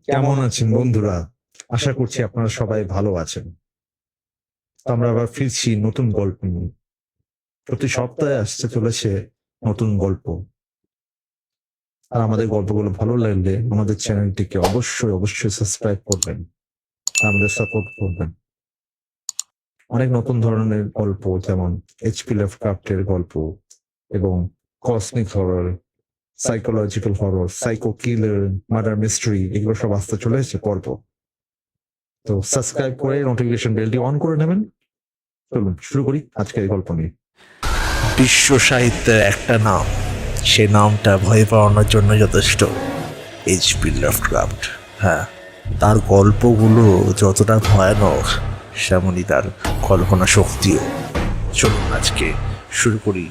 কেমন আছেন বন্ধুরা? আশা করছি আপনারা সবাই ভালো আছেন। তো আমরা আবার ফিরছি নতুন গল্প নিয়ে। প্রতি সপ্তাহে আসতে চলেছে নতুন গল্প। আর আমাদের গল্পগুলো ভালো লাগলে আমাদের চ্যানেলটিকে অবশ্যই সাবস্ক্রাইব করবেন, আমাদের সাপোর্ট করবেন। অনেক নতুন ধরনের গল্প, যেমন এইচপি লাভক্রাফটের গল্প এবং cosmic horror, psychological horror, psycho কিলার, মার্ডার মিস্ট্রি, এগুলো সব আসতে চলেছে পর্ব। তো সাবস্ক্রাইব করে নোটিফিকেশন বেলটি অন করে নেবেন। চলুন শুরু করি আজকের গল্প নিয়ে। বিশ্ব সাহিত্যের একটা নাম, সে নামটা ভয় পাওয়ানোর জন্য যথেষ্ট, এইচপি লাভক্রাফট। হ্যাঁ, তার গল্পগুলো যতটা ভয়ানক, সেমনই তার কল্পনা শক্তিও। চলুন আজকে শুরু করি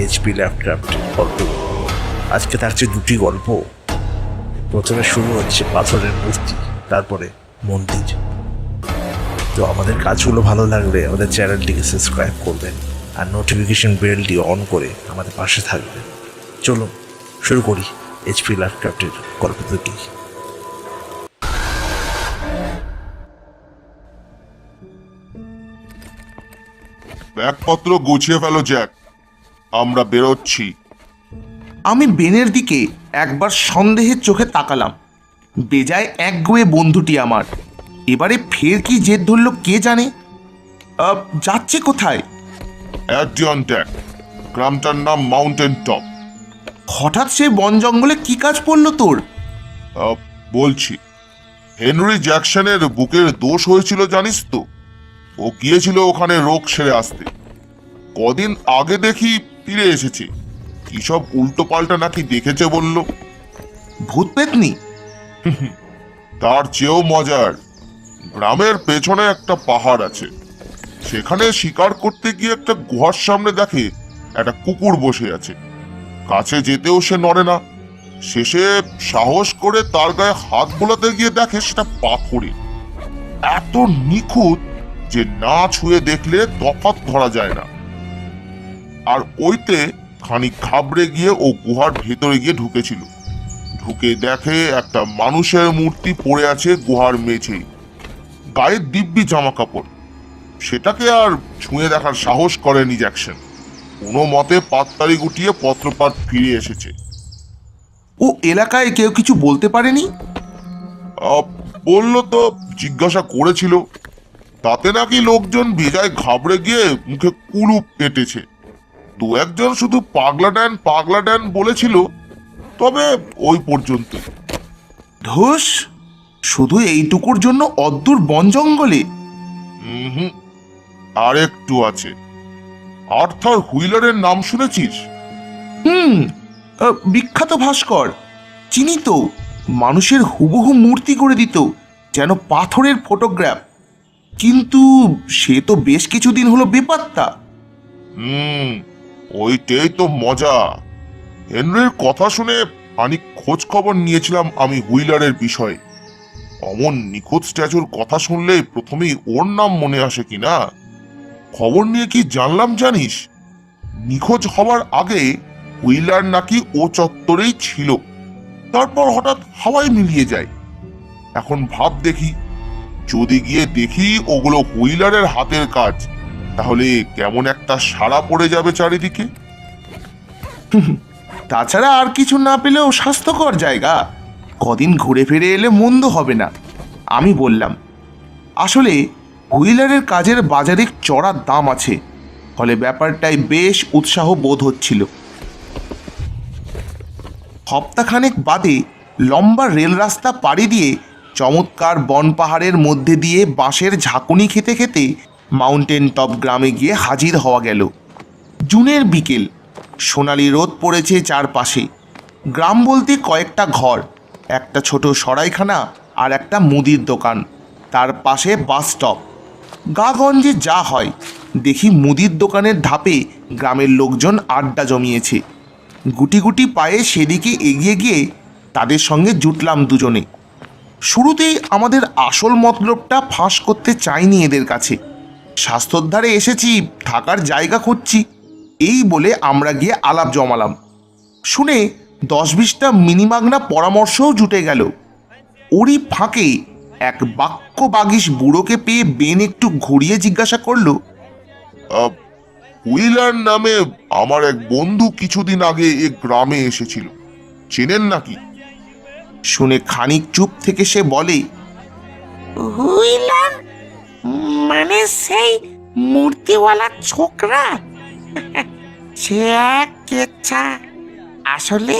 এইচপি লাভক্রাফট গল্পগুলো। আজকে থাকছে দুটি গল্প। প্রথমে শুরু হচ্ছে পাথরের মূর্তি, তারপরে মন্দির। তো আমাদের কাজগুলো ভালো লাগলে আমাদের চ্যানেলটিকে সাবস্ক্রাইব করবেন আর নোটিফিকেশন বেলটি অন করে আমাদের পাশে থাকবেন। চলুন শুরু করি এইচপি লাভক্রাফটের গল্প দুটি। ব্যাগপত্র গুছিয়ে ফেলো জ্যাক, আমরা বেরোচ্ছি। আমি বেনের দিকে একবার সন্দেহের চোখে তাকালাম। বেজায় একগুঁয়ে বন্ধুটি আমার। এবারে ফের কি জেদ ধরল কে জানে। যাচ্ছে কোথায়? অ্যাডিয়ন্ট্যাক, গ্রামটার নাম মাউন্টেন টপ। হঠাৎ সে বন জঙ্গলে কি কাজ পড়ল তোর? বলছি, হেনরি জ্যাকসনের বুকের দোষ হয়েছিল জানিস তো? ও গিয়েছিল ওখানে রোগ সেরে আসতে। কদিন আগে দেখি ফিরে এসেছে। কি সব উল্টো পাল্টা নাকি দেখেছে বলল। ভূত পেতনি? তার চেয়েও মজার, গ্রামের পেছনে একটা পাহাড় আছে। সেখানে শিকার করতে গিয়ে একটা গুহার সামনে দেখে একটা কুকুর বসে আছে। কাছে যেতেও সে নড়ে না। শেষে সাহস করে তার গায়ে হাত বোলাতে গিয়ে দেখে সেটা পাথরে, এত নিখুঁত যে না ছুঁয়ে দেখলে তফাৎ ধরা যায় না। আর ওইতে খানিক ঘাবড়ে গিয়ে ও গুহার ভেতরে গিয়ে ঢুকেছিল। ঢুকে দেখে একটা মানুষের মূর্তি পড়ে আছে গুহার মেঝেই, গায়ে দিব্যি জামা কাপড়। সেটাকে আর ছুঁয়ে দেখার সাহস করেনি জ্যাকসন। কোনো মতে পাততাড়ি গুটিয়ে পত্রপাঠ ফিরে এসেছে। ও এলাকায় কেউ কিছু বলতে পারেনি? বললো তো, জিজ্ঞাসা করেছিল। তাতে নাকি লোকজন বেজায় ঘাবড়ে গিয়ে মুখে কুলুপ এঁটেছে। দু একজন শুধু পাগলা ড্যান বলেছিল, তবে ওই পর্যন্ত। ধুস, শুধু এইটুকুর জন্য অদ্দূর বন জঙ্গলে? হুম, আর একটু আছে। আর্থার হুইলারের নাম শুনেছিস? বিখ্যাত ভাস্কর, চিনি তো। মানুষের হুবহু মূর্তি করে দিত, যেন পাথরের ফটোগ্রাফ। কিন্তু সে তো বেশ কিছুদিন হলো বেপাত্তা। ওইটাই তো মজা। হেনরির কথা শুনে খানিক খোঁজ খবর নিয়েছিলাম আমি হুইলারের বিষয়ে। অমন নিখোঁজ স্ট্যাচুর কথা শুনলেই প্রথমেই ওর নাম মনে আসে কিনা। খবর নিয়ে কি জানলাম জানিস? নিখোঁজ হওয়ার আগে হুইলার নাকি ও চত্বরেই ছিল, তারপর হঠাৎ হাওয়ায় মিলিয়ে যায়। এখন ভাব দেখি, যদি গিয়ে দেখি ওগুলো হুইলারের হাতের কাজ, তাহলে কেমন একটা সাড়া পড়ে যাবে চারিদিকে। তাছাড়া আর কিছু না পেলেও স্বাস্থ্যকর জায়গা, কদিন ঘুরে ফিরে এলে মন্দ হবে না। আমি বললাম, আসলে হুইলারের কাজের বাজারে চড়া দাম আছে, ফলে ব্যাপারটাই বেশ উৎসাহ বোধ হচ্ছিল। সপ্তাহখানেক বাদে লম্বা রেল রাস্তা পাড়ি দিয়ে চমৎকার বন পাহাড়ের মধ্যে দিয়ে বাঁশের ঝাঁকুনি খেতে খেতে মাউন্টেন টপ গ্রামে গিয়ে হাজির হওয়া গেল। জুনের বিকেল, সোনালি রোদ পড়েছে চারপাশে। গ্রাম বলতে কয়েকটা ঘর, একটা ছোট সরাইখানা আর একটা মুদির দোকান, তার পাশে বাস স্টপ। গাগঞ্জে যা হয় দেখি, মুদির দোকানের ধাপে গ্রামের লোকজন আড্ডা জমিয়েছে। গুটি গুটি পায়ে সেদিকে এগিয়ে গিয়ে তাদের সঙ্গে জুটলাম দুজনে। শুরুতেই আমাদের আসল মতলবটা ফাঁস করতে চাইনি এদের কাছে। স্বাস্থ্যোদ্ধারে এসেছি, থাকার জায়গা খুঁজছি, এই বলে আমরা গিয়ে আলাপ জমালাম। শুনে 10-20টা মিনিমাগনা পরামর্শও জুটে গেল। ওরই ফাঁকে এক বাক্য বাগিশ বুড়োকে পেয়ে বেন একটু ঘুরিয়ে জিজ্ঞাসা করলো, হুইলার নামে আমার এক বন্ধু কিছুদিন আগে এ গ্রামে এসেছিল, চেনেন নাকি? শুনে খানিক চুপ থেকে সে বলে, হুইলার মানে সেই মূর্তিওয়ালা ছোকরা? সে এক কেচ্ছা। আসলে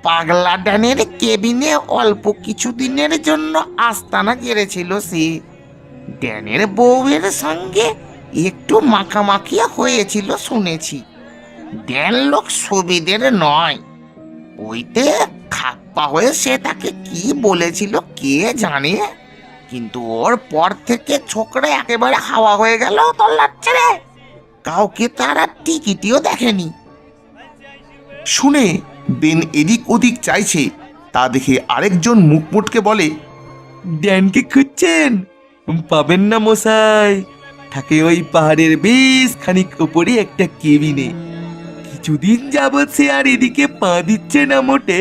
পাগলা ডানের কেবিনে অল্প কিছুদিনের জন্য আস্তানা গেড়েছিল সে। ড্যানের বউয়ের সঙ্গে একটু মাখামাখিয়া হয়েছিল শুনেছি। ড্যান লোক সুবিধের নয়, ওইতে খাপ্পা হয়ে সে তাকে কি বলেছিল কে জানে, কিন্তু ওর পর থেকে ছোকরা একেবারে হাওয়া হয়ে গেল তল্লাট ছেড়ে। কাউকে তারা টিকিটিও দেখেনি। শুনে বেন এদিক ওদিক চাইছে, তা দেখে আরেকজন মুখ মুটকে বলে, ড্যানকে খুঁজছেন? পাবেন না মশাই, থাকে ওই পাহাড়ের বেশ খানিক উপরে একটা কেবিনে। কিছুদিন যাবৎ সে আর এদিকে পা দিচ্ছে না মোটে।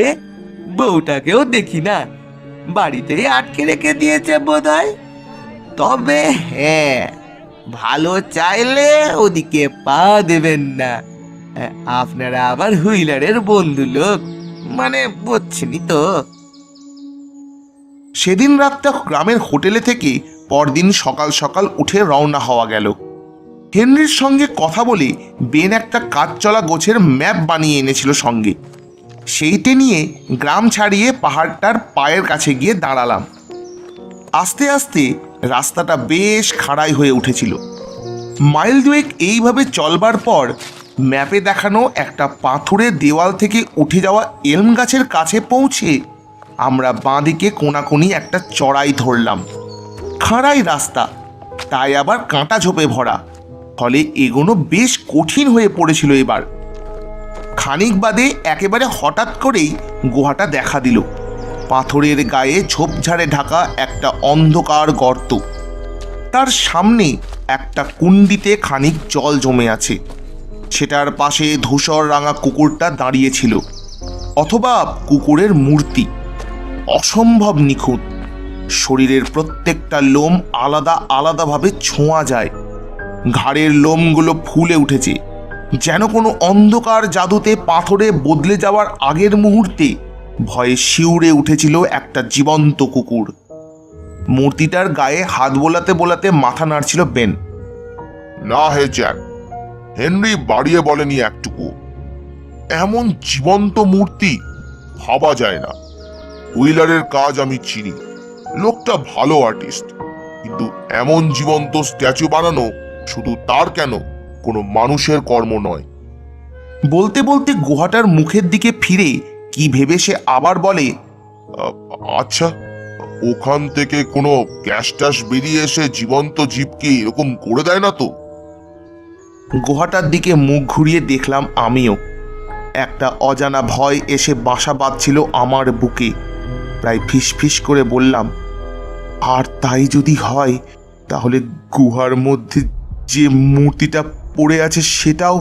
বউটাকেও দেখি না, বাড়িতেই আটকে রেখে দিয়েছে বোধহয়। তবে হ্যাঁ, ভালো চাইলে ওদিকে পা দেবেন না। আপনারা আবার হুইলারের বন্ধু লোক, মানে বুঝছেনই তো। সেদিন রাতটা গ্রামের হোটেলে থেকে পরদিন সকাল সকাল উঠে রওনা হওয়া গেল। হেনরির সঙ্গে কথা বলে বেন একটা কাজ চলা গোছের ম্যাপ বানিয়ে এনেছিল সঙ্গে। সেইটে নিয়ে গ্রাম ছাড়িয়ে পাহাড়টার পায়ের কাছে গিয়ে দাঁড়ালাম। আস্তে আস্তে রাস্তাটা বেশ খাড়াই হয়ে উঠেছিল। মাইল দুয়েক এইভাবে চলবার পর ম্যাপে দেখানো একটা পাথুরের দেওয়াল থেকে উঠে যাওয়া এলম গাছের কাছে পৌঁছে আমরা বাঁদিকে কোনাকুনি একটা চড়াই ধরলাম। খাড়াই রাস্তা, তাই আবার কাঁটা ঝোপে ভরা, ফলে এগোনো বেশ কঠিন হয়ে পড়েছিল এবার। খানিক বাদে একেবারে হঠাৎ করেই গুহাটা দেখা দিল। পাথরের গায়ে ঝোপঝাড়ে ঢাকা একটা অন্ধকার গর্ত, তার সামনে একটা কুণ্ডিতে খানিক জল জমে আছে। সেটার পাশে ধূসর রাঙা কুকুরটা দাঁড়িয়েছিল, অথবা কুকুরের মূর্তি, অসম্ভব নিখুঁত। শরীরের প্রত্যেকটা লোম আলাদা আলাদাভাবে ছোঁয়া যায়। ঘাড়ের লোমগুলো ফুলে উঠেছে, যেন কোনো অন্ধকার জাদুতে পাথরে বদলে যাওয়ার আগের মুহূর্তে ভয়ে শিউরে উঠেছিল একটা জীবন্ত কুকুর। মূর্তিটার গায়ে হাত বোলাতে বোলাতে মাথা নাড়ছিল বেন। না হে জ্যাক, হেনরি বাড়িয়ে বলেনি একটুকু। এমন জীবন্ত মূর্তি ভাবা যায় না। হুইলারের কাজ আমি চিনি, লোকটা ভালো আর্টিস্ট, কিন্তু এমন জীবন্ত স্ট্যাচু বানানো শুধু তার কেন, কোনো মানুষের কর্ম নয়। বলতে বলতে গুহাটার মুখের দিকে ফিরে কি ভেবে সে আবার বলে, আচ্ছা, ওখান থেকে কোনো গ্যাস ট্যাস বেরিয়ে এসে জীবন্ত জীবকে এরকম করে দেয় না তো? গুহাটার দিকে মুখ ঘুরিয়ে দেখলাম আমিও। একটা অজানা ভয় এসে বাসা বাঁধছিল আমার বুকে। প্রায় ফিসফিস করে বললাম, আর তাই যদি হয়, তাহলে গুহার মধ্যে যে মূর্তিটা পড়ে আছে সেটাও।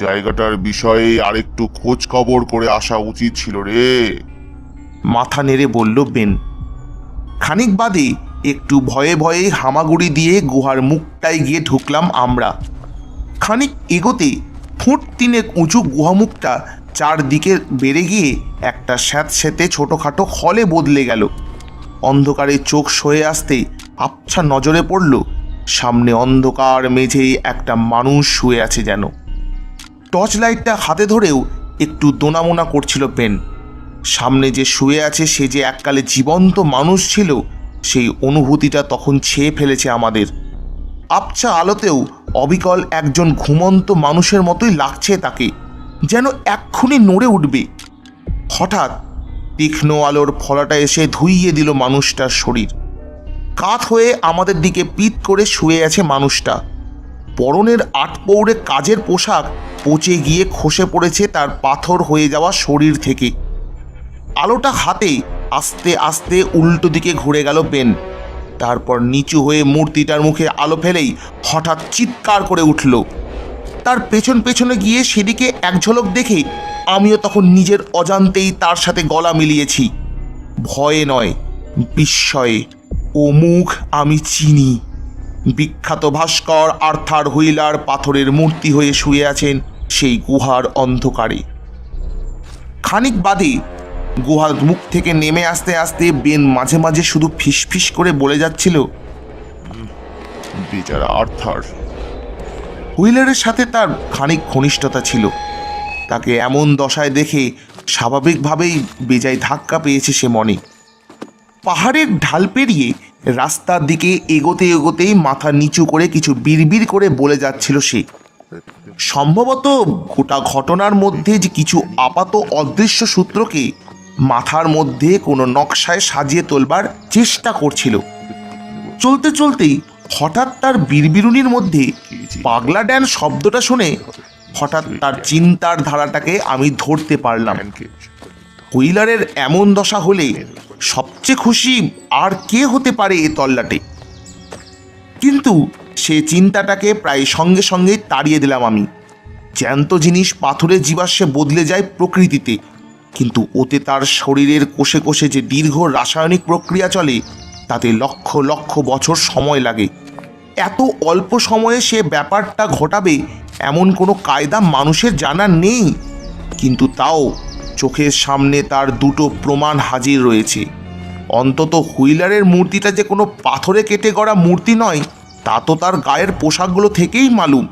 জায়গাটার বিষয়ে আরেকটু খোঁজ খবর করে আসা উচিত ছিল রে। মাথা নেড়ে বলল বেন। খানিক বাদে একটু ভয়ে ভয়ে হামাগুড়ি দিয়ে গুহার মুখটায় গিয়ে ঢুকলাম আমরা। খানিক এগোতে ফুট তিনেক উঁচু গুহামুখটা চারদিকে বেড়ে গিয়ে একটা স্যাঁতস্যাঁতে ছোটোখাটো হলে বদলে গেল। অন্ধকারে চোখ সয়ে আসতে আবছা নজরে পড়ল সামনে অন্ধকার মেঝেই একটা মানুষ শুয়ে আছে যেন। টর্চ লাইটটা হাতে ধরেও একটু দোনামোনা করছিল বেন। সামনে যে শুয়ে আছে সে যে এককালে জীবন্ত মানুষ ছিল, সেই অনুভূতিটা তখন ছেয়ে ফেলেছে আমাদের। আবছা আলোতেও অবিকল একজন ঘুমন্ত মানুষের মতোই লাগছে তাকে, যেন এক্ষুনি নড়ে উঠবে। হঠাৎ তীক্ষ্ণ আলোর ফলাটা এসে ধুইয়ে দিল মানুষটার শরীর। কাত হয়ে আমাদের দিকে পিত করে শুয়ে আছে মানুষটা। পরনের আটপৌড়ে কাজের পোশাক পচে গিয়ে খসে পড়েছে তার পাথর হয়ে যাওয়া শরীর থেকে। আলোটা হাতে আস্তে আস্তে উল্টো দিকে ঘুরে গেল বেন। তারপর নিচু হয়ে মূর্তিটার মুখে আলো ফেলেই হঠাৎ চিৎকার করে উঠল। তার পেছন পেছনে গিয়ে সেদিকে এক ঝলক দেখে আমিও তখন নিজের অজান্তেই তার সাথে গলা মিলিয়েছি। ভয়ে নয়, বিস্ময়ে। ও মুখ আমি চিনি। বিখ্যাত ভাস্কর আর্থার হুইলার পাথরের মূর্তি হয়ে শুয়ে আছেন সেই গুহার অন্ধকারে। খানিক বাদে গুহার মুখ থেকে নেমে আসতে আসতে বেন মাঝে মাঝে শুধু ফিসফিস করে বলে যাচ্ছিল, বেচারা আর্থার। হুইলারের সাথে তার খানিক ঘনিষ্ঠতা ছিল। তাকে এমন দশায় দেখে স্বাভাবিকভাবেই বেজায় ধাক্কা পেয়েছে সে মনে। পাহাড়ের ঢাল পেরিয়ে রাস্তার দিকে এগোতে এগোতেই মাথা নিচু করে কিছু বিড়বিড় করে বলে যাচ্ছিল সে। সম্ভবত গোটা ঘটনার মধ্যে যে কিছু আপাত অদৃশ্য সূত্রকে মাথার মধ্যে কোনো নকশায় সাজিয়ে তোলবার চেষ্টা করছিল। চলতে চলতেই হঠাৎ তার বিড়বিড়ুনির মধ্যে পাগলা ড্যান শব্দটা শুনে হঠাৎ তার চিন্তার ধারাটাকে আমি ধরতে পারলাম। হুইলারের এমন দশা হলে সবচেয়ে খুশি আর কে হতে পারে এ তল্লাটে। কিন্তু সে চিন্তাটাকে প্রায় সঙ্গে সঙ্গে তাড়িয়ে দিলাম আমি। জ্যান্ত জিনিস পাথরের জীবাশ্মে বদলে যায় প্রকৃতিতে, কিন্তু ওতে তার শরীরের কোষে কোষে যে দীর্ঘ রাসায়নিক প্রক্রিয়া চলে তাতে লক্ষ লক্ষ বছর সময় লাগে। এত অল্প সময়ে সে ব্যাপারটা ঘটাবে এমন কোনো কায়দা মানুষের জানা নেই। কিন্তু তাও চোখের সামনে তার দুটো প্রমাণ হাজির রয়েছে। অন্তত হুইলারের মূর্তিটা যে কোনো পাথরে কেটে গড়া মূর্তি নয় তা তো তার গায়ের পোশাকগুলো থেকেই মালুম।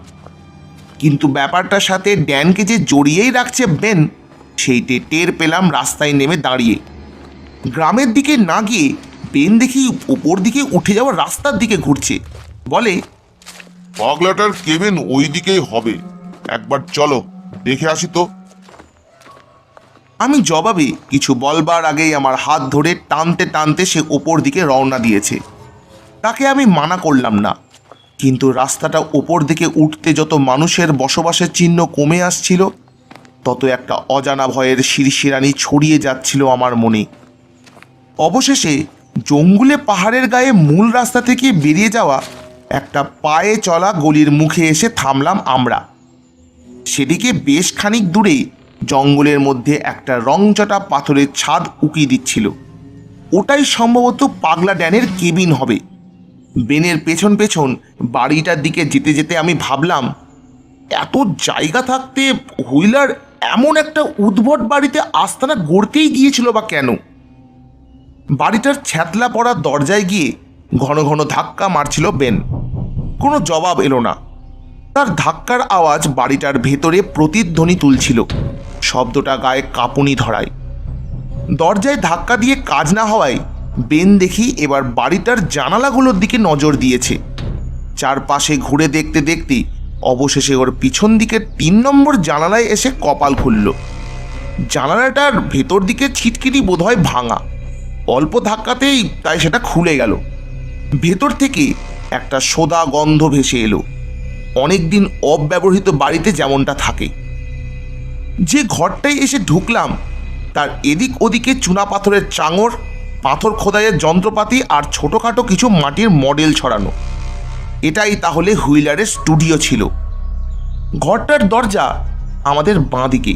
কিন্তু ব্যাপারটার সাথে ড্যানকে যে জড়িয়েই রাখছে বেন, সেইটে টের পেলাম রাস্তায় নেমে দাঁড়িয়ে। গ্রামের দিকে না গিয়ে বেন দেখি উপর দিকে উঠে যাওয়া রাস্তার দিকে ঘুরছে। বলে, পাগলাটার কেবিন ওই দিকেই হবে, একবার চলো দেখে আসি তো। আমি জবাবে কিছু বলবার আগেই আমার হাত ধরে টানতে টানতে সে ওপর দিকে রওনা দিয়েছে। তাকে আমি মানা করলাম না, কিন্তু রাস্তাটা ওপর দিকে উঠতে যত মানুষের বসবাসের চিহ্ন কমে আসছিল তত একটা অজানা ভয়ের শিরশিরানি ছড়িয়ে যাচ্ছিল আমার মনে। অবশেষে জঙ্গলে পাহাড়ের গায়ে মূল রাস্তা থেকে বেরিয়ে যাওয়া একটা পায়ে চলা গলির মুখে এসে থামলাম আমরা। সেদিকে বেশ খানিক দূরে জঙ্গলের মধ্যে একটা রংচটা পাথরের ছাদ উকি দিচ্ছিল। ওটাই সম্ভবত পাগলা ড্যানের কেবিন হবে। বেনের পেছন পেছন বাড়িটার দিকে যেতে যেতে আমি ভাবলাম, এত জায়গা থাকতে হুইলার এমন একটা উদ্ভট বাড়িতে আস্তানা গড়তেই গিয়েছিল বা কেন? বাড়িটার ছ্যাতলা পড়া দরজায় গিয়ে ঘন ঘন ধাক্কা মারছিল বেন। কোনো জবাব এলো না। তার ধাক্কার আওয়াজ বাড়িটার ভেতরে প্রতিধ্বনি তুলছিল। শব্দটা গায়ে কাঁপুনি ধরায়। দরজায় ধাক্কা দিয়ে কাজ না হওয়ায় বেন দেখি এবার বাড়িটার জানালাগুলোর দিকে নজর দিয়েছে। চারপাশে ঘুরে দেখতে দেখতে অবশেষে ওর পিছন দিকের 3 নম্বর জানালায় এসে কপাল খুলল। জানালাটার ভেতর দিকে ছিটকিনি বোধহয় ভাঙা, অল্প ধাক্কাতেই তাই সেটা খুলে গেল। ভেতর থেকে একটা সোদা গন্ধ ভেসে এলো, অনেকদিন অব্যবহৃত বাড়িতে যেমনটা থাকে। যে ঘরটায় এসে ঢুকলাম তার এদিক ওদিকে চুনা পাথরের চাঙড়, পাথর খোদাইয়ের যন্ত্রপাতি আর ছোটোখাটো কিছু মাটির মডেল ছড়ানো। এটাই তাহলে হুইলারের স্টুডিও ছিল। ঘরটার দরজা আমাদের বাঁ দিকে।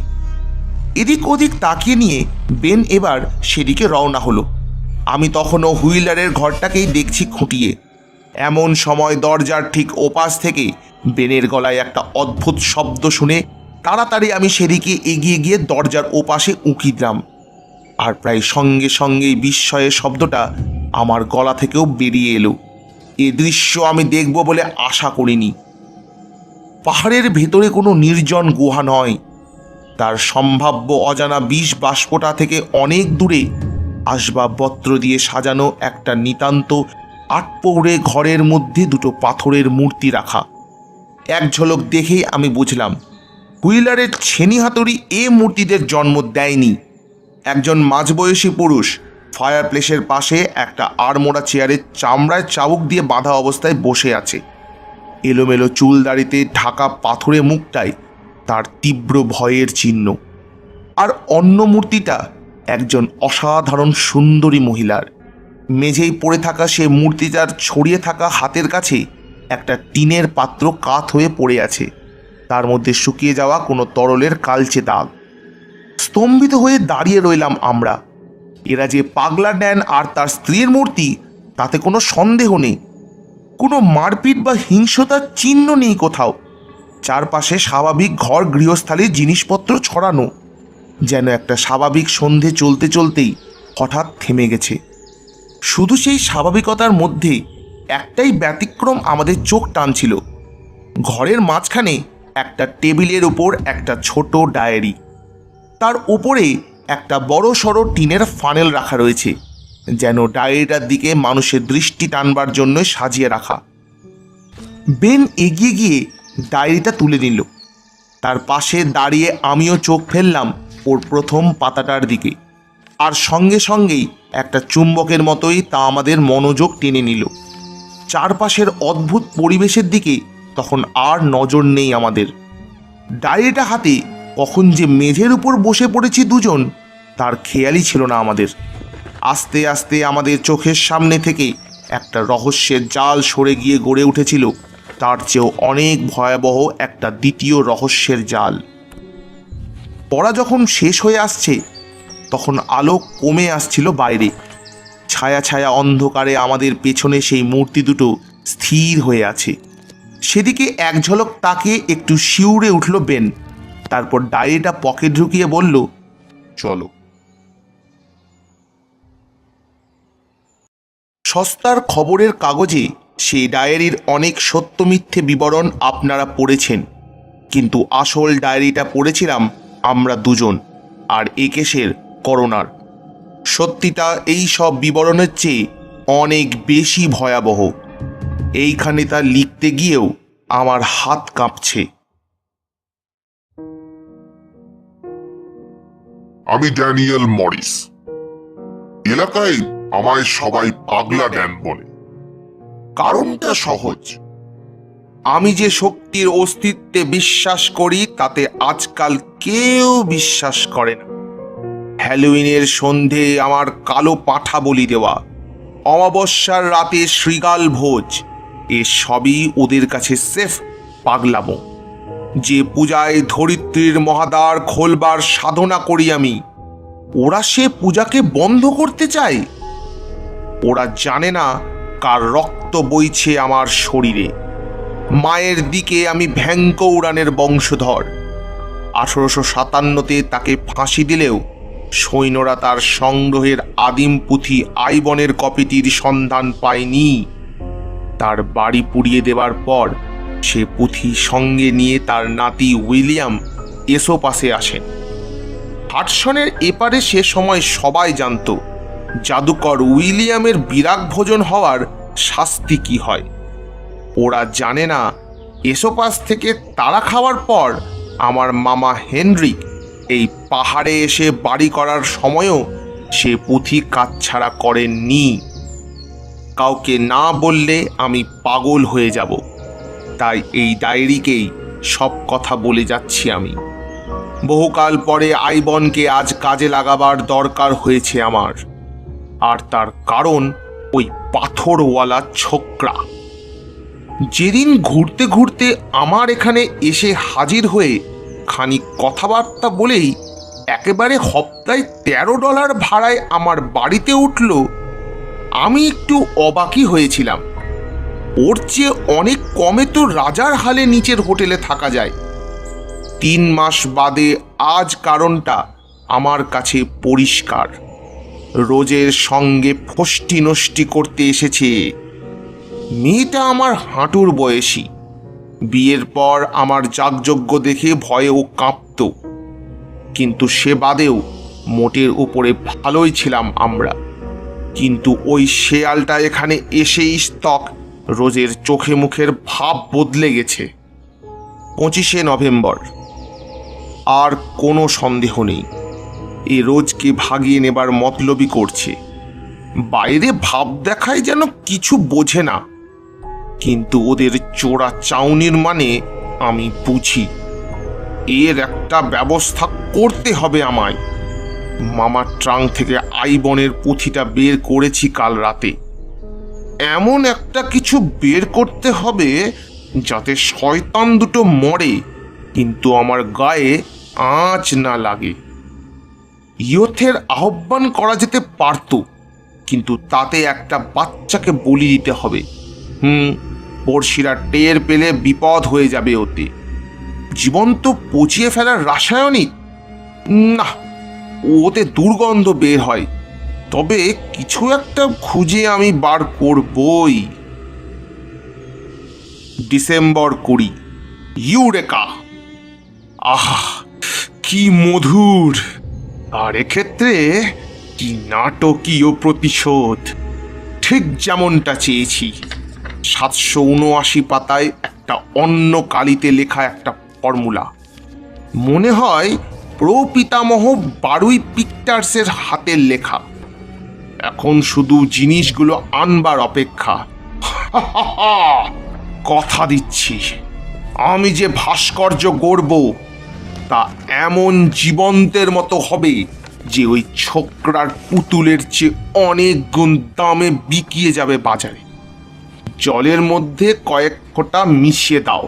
এদিক ওদিক তাকিয়ে নিয়ে বেন এবার সেদিকে রওনা হলো। আমি তখনও হুইলারের ঘরটাকেই দেখছি খুঁটিয়ে। এমন সময় দরজার ঠিক ওপাশ থেকে বেনের গলায় একটা অদ্ভুত শব্দ শুনে তাড়াতাড়ি আমি সেদিকে এগিয়ে গিয়ে দরজার ওপাশে উঁকি দিলাম। আর প্রায় সঙ্গে সঙ্গেই বিস্ময়ের শব্দটা আমার গলা থেকেও বেরিয়ে এলো। এ দৃশ্য আমি দেখব বলে আশা করিনি। পাহাড়ের ভেতরে কোনো নির্জন গুহা নয়, তার সম্ভাব্য অজানা বিষ বাষ্পটা থেকে অনেক দূরে আসবাবপত্র দিয়ে সাজানো একটা নিতান্ত আটপৌড়ে ঘরের মধ্যে দুটো পাথরের মূর্তি রাখা। এক ঝলক দেখেই আমি বুঝলাম হুইলারের ছেনি হাতুড়ি এ মূর্তিদের জন্ম দেয়নি। একজন মাঝবয়সী পুরুষ ফায়ারপ্লেসের পাশে একটা আড়মোড়া চেয়ারের চামড়ায় চাবুক দিয়ে বাঁধা অবস্থায় বসে আছে। এলোমেলো চুল দাড়িতে ঢাকা পাথরে মুখটায় তার তীব্র ভয়ের চিহ্ন। আর অন্য মূর্তিটা একজন অসাধারণ সুন্দরী মহিলার। মেঝেই পড়ে থাকা সে মূর্তিটার ছড়িয়ে থাকা হাতের কাছে একটা টিনের পাত্র কাত হয়ে পড়ে আছে। তার মধ্যে শুকিয়ে যাওয়া কোনো তরলের কালচে দাগ। স্তম্ভিত হয়ে দাঁড়িয়ে রইলাম আমরা। এরা যে পাগলা ড্যান আর তার স্ত্রীর মূর্তি তাতে কোনো সন্দেহ নেই। কোনো মারপিট বা হিংসতার চিহ্ন নেই কোথাও। চারপাশে স্বাভাবিক ঘর গৃহস্থালির জিনিসপত্র ছড়ানো, যেন একটা স্বাভাবিক সন্ধে চলতে চলতেই হঠাৎ থেমে গেছে। শুধু সেই স্বাভাবিকতার মধ্যে একটাই ব্যতিক্রম আমাদের চোখ টানছিল। ঘরের মাঝখানে একটা টেবিলের ওপর একটা ছোট ডায়েরি, তার উপরে একটা বড় সড়ো টিনের ফানেল রাখা রয়েছে, যেন ডায়েরিটার দিকে মানুষের দৃষ্টি টানবার জন্য সাজিয়ে রাখা। বেন এগিয়ে গিয়ে ডায়েরিটা তুলে নিল। তার পাশে দাঁড়িয়ে আমিও চোখ ফেললাম ওর প্রথম পাতাটার দিকে, আর সঙ্গে সঙ্গেই একটা চুম্বকের মতোই তা আমাদের মনোযোগ টেনে নিল। চারপাশের অদ্ভুত পরিবেশের দিকে তখন আর নজর নেই আমাদের। ডায়েরিটা হাতে কখন যে মেঝের উপর বসে পড়েছি দুজন, তার খেয়ালই ছিল না আমাদের। আস্তে আস্তে আমাদের চোখের সামনে থেকে একটা রহস্যের জাল সরে গিয়ে গড়ে উঠেছিল তার চেয়েও অনেক ভয়াবহ একটা দ্বিতীয় রহস্যের জাল। পড়া যখন শেষ হয়ে আসছে তখন আলো কমে আসছিল বাইরে। ছায়া ছায়া অন্ধকারে আমাদের পেছনে সেই মূর্তি দুটো স্থির হয়ে আছে। সেদিকে এক ঝলক তাকিয়ে একটু শিউরে উঠল বেন। তারপর ডায়েরিটা পকেট ঢুকিয়ে বলল, চলো। সস্তার খবরের কাগজে সেই ডায়েরির অনেক সত্য মিথ্যে বিবরণ আপনারা পড়েছেন, কিন্তু আসল ডায়েরিটা পড়েছিলাম আমরা দুজন, আর এ কেসের করোনার। সত্যিটা এই সব বিবরণের চেয়ে অনেক বেশি ভয়াবহ। এইখানে তা লিখতে গিয়েও আমার হাত কাঁপছে। আমি ড্যানিয়েল মরিস। এলাকায় আমায় সবাই পাগলা ড্যান বলে। কারণটা সহজ। আমি যে শক্তির অস্তিত্বে বিশ্বাস করি তাতে আজকাল কেউ বিশ্বাস করে না। হ্যালোউইনের সন্ধে আমার কালো পাঁঠা বলি দেওয়া, অমাবস্যার রাতে শৃগাল ভোজ, এ সবই ওদের কাছে সেফ পাগলামো। যে পূজায় ধরিত্রীর মহাদ্বার খোলবার সাধনা করি আমি, ওরা সে পূজাকে বন্ধ করতে চায়। ওরা জানে না কার রক্ত বইছে আমার শরীরে। মায়ের দিকে আমি ভ্যাঙ্ক উড়ানের বংশধর। 1857-তে তাকে ফাঁসি দিলেও সৈন্যরা তার সংগ্রহের আদিম পুঁথি আইবনের কপিটির সন্ধান পায়নি। তার বাড়ি পুড়িয়ে দেওয়ার পর সে পুঁথি সঙ্গে নিয়ে তার নাতি উইলিয়াম এসোপাসে আসেন। হাডসনের এপারে সে সময় সবাই জানত জাদুকর উইলিয়ামের বিরাগ ভোজন হওয়ার শাস্তি কি হয়। ওরা জানে না এসোপাস থেকে তাড়া খাওয়ার পর আমার মামা হেনরিক এই পাহাড়ে এসে বাড়ি করার সময়ও সে পুঁথি কাটছাড়া করেননি। কাউকে না বললে আমি পাগল হয়ে যাব, তাই এই ডায়েরিকেই সব কথা বলে যাচ্ছি আমি। বহুকাল পরে আইবনকে আজ কাজে লাগাবার দরকার হয়েছে আমার, আর তার কারণ ওই পাথরওয়ালা ছোকরা। যেদিন ঘুরতে ঘুরতে আমার এখানে এসে হাজির হয়ে খানিক কথাবার্তা বলেই একেবারে হপ্তায় $13 ভাড়ায় আমার বাড়িতে উঠল, আমি একটু অবাকই হয়েছিলাম। ওর চেয়ে অনেক কমে তো রাজার হালে নিচের হোটেলে থাকা যায়। 3 মাস বাদে আজ কারণটা আমার কাছে পরিষ্কার। রোজের সঙ্গে ফষ্টি নষ্টি করতে এসেছে। মেয়েটা আমার হাঁটুর বয়সী। বিয়ের পর আমার যাগযজ্ঞ দেখে ভয়ে ও কাঁপত, কিন্তু সে বাদেও মোটের উপরে ভালোই ছিলাম আমরা। কিন্তু ওই শেয়ালটা এখানে এসেই স্তক রোজের চোখে মুখের ভাব বদলে গেছে। 25শে নভেম্বর। আর কোনো সন্দেহ নেই, এ রোজকে ভাগিয়ে নেবার মতলবই করছে। বাইরে ভাব দেখায় যেন কিছু বোঝে না, কিন্তু ওদের চোরা চাউনির মানে আমি বুঝি। এর একটা ব্যবস্থা করতে হবে আমায়। মামার ট্রাঙ্ক থেকে আইবনের পুঁথিটা বের করেছি কাল রাতে। এমন একটা কিছু বের করতে হবে যাতে শয়তান দুটো মরে কিন্তু আমার গায়ে আঁচ না লাগে। ইয়থের আহ্বান করা যেতে পারত, কিন্তু তাতে একটা বাচ্চাকে বলি দিতে হবে। পড়শিরা টের পেলে বিপদ হয়ে যাবে ওতে। জীবন্ত পচিয়ে ফেলার রাসায়নিক, না, ওতে দুর্গন্ধ বের হয়। তবে কিছু একটা খুঁজে আমি বার করবই। December 20, eureka. আহা, কি মধুর! আর এক্ষেত্রে কি নাটকীয় প্রতিশোধ, ঠিক যেমনটা চেয়েছি। 779 পাতায় একটা অন্য কালিতে লেখা একটা ফর্মুলা। মনে হয় প্রপিতামহ বারুই পিক্টার্সের হাতের লেখা। এখন শুধু জিনিসগুলো আনবার অপেক্ষা। কথা দিচ্ছি, আমি যে ভাস্কর্য গড়ব তা এমন জীবন্তের মতো হবে যে ওই ছোকরার পুতুলের চেয়ে অনেক গুণ দামে বিকিয়ে যাবে বাজারে। জলের মধ্যে কয়েক ফোঁটা মিশিয়ে দাও,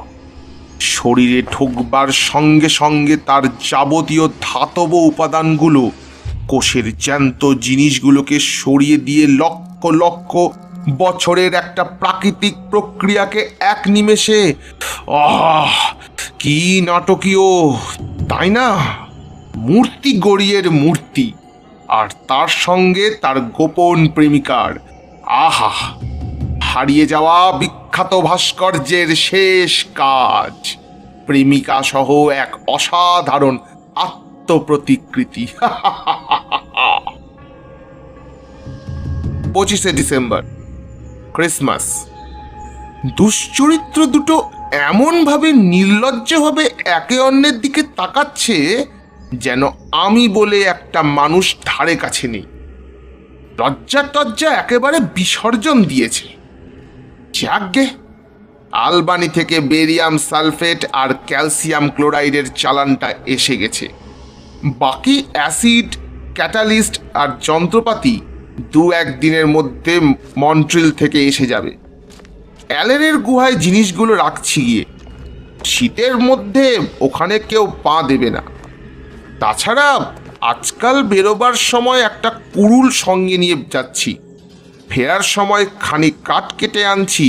শরীরে ঢুকবার সঙ্গে সঙ্গে তার যাবতীয় ধাতব উপাদানগুলো কোষের জ্যান্ত জিনিসগুলোকে সরিয়ে দিয়ে লক্ষ লক্ষ বছরের একটা প্রাকৃতিক প্রক্রিয়াকে এক নিমেষে, কি নাটকীয়, তাই না? মূর্তি গড়িয়ের মূর্তি, আর তার সঙ্গে তার গোপন প্রেমিকার। আহা, হারিয়ে যাওয়া বিখ্যাত ভাস্কর্যের শেষ কাজ, প্রেমিকা সহ এক অসাধারণ আত্মপ্রতিকৃতি। 25শে ডিসেম্বর, ক্রিসমাস। দুশ্চরিত্র দুটো এমনভাবে নির্লজ্জভাবে একে অন্যের দিকে তাকাচ্ছে যেন আমি বলে একটা মানুষ ধারে কাছে নেই। লজ্জা টজ্জা একেবারে বিসর্জন দিয়েছে। যাগ্গে, আলবানি থেকে বেরিয়াম সালফেট আর ক্যালসিয়াম ক্লোরাইডের চালানটা এসে গেছে। বাকি অ্যাসিড, ক্যাটালিস্ট আর যন্ত্রপাতি 2-1 দিনের মধ্যে মন্ট্রিল থেকে এসে যাবে। অ্যালেনের গুহায় জিনিসগুলো রাখছি গিয়ে, শীতের মধ্যে ওখানে কেউ পা দেবে না। তাছাড়া আজকাল বেরোবার সময় একটা কুড়ুল সঙ্গে নিয়ে যাচ্ছি। ফেরার সময় খানিক কাঠ কেটে আনছি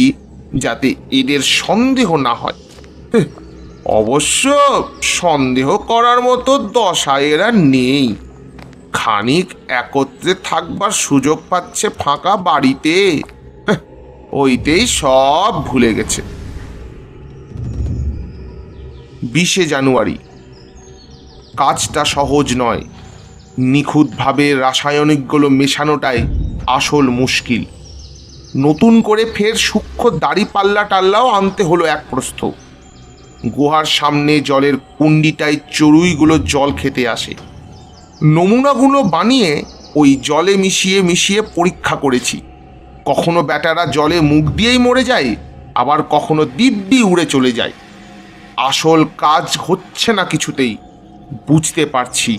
যাতে এদের সন্দেহ না হয়। অবশ্য সন্দেহ করার মতো দশায় এরা নেই। খানিক একত্রে থাকবার সুযোগ পাচ্ছে ফাঁকা বাড়িতে, ওইতেই সব ভুলে গেছে। 20শে জানুয়ারি। কাজটা সহজ নয়। নিখুঁতভাবে রাসায়নিকগুলো মেশানোটাই আসল মুশকিল। নতুন করে ফের সূক্ষ্ম দাড়ি পাল্লা টাল্লাও আনতে হলো এক প্রস্থ। গুহার সামনে জলের কুণ্ডিটায় চড়ুইগুলো জল খেতে আসে। নমুনাগুলো বানিয়ে ওই জলে মিশিয়ে মিশিয়ে পরীক্ষা করেছি। কখনো ব্যাটারা জলে মুখ দিয়েই মরে যায়, আবার কখনো দিব্যি উড়ে চলে যায়। আসল কাজ হচ্ছে না কিছুতেই। বুঝতে পারছি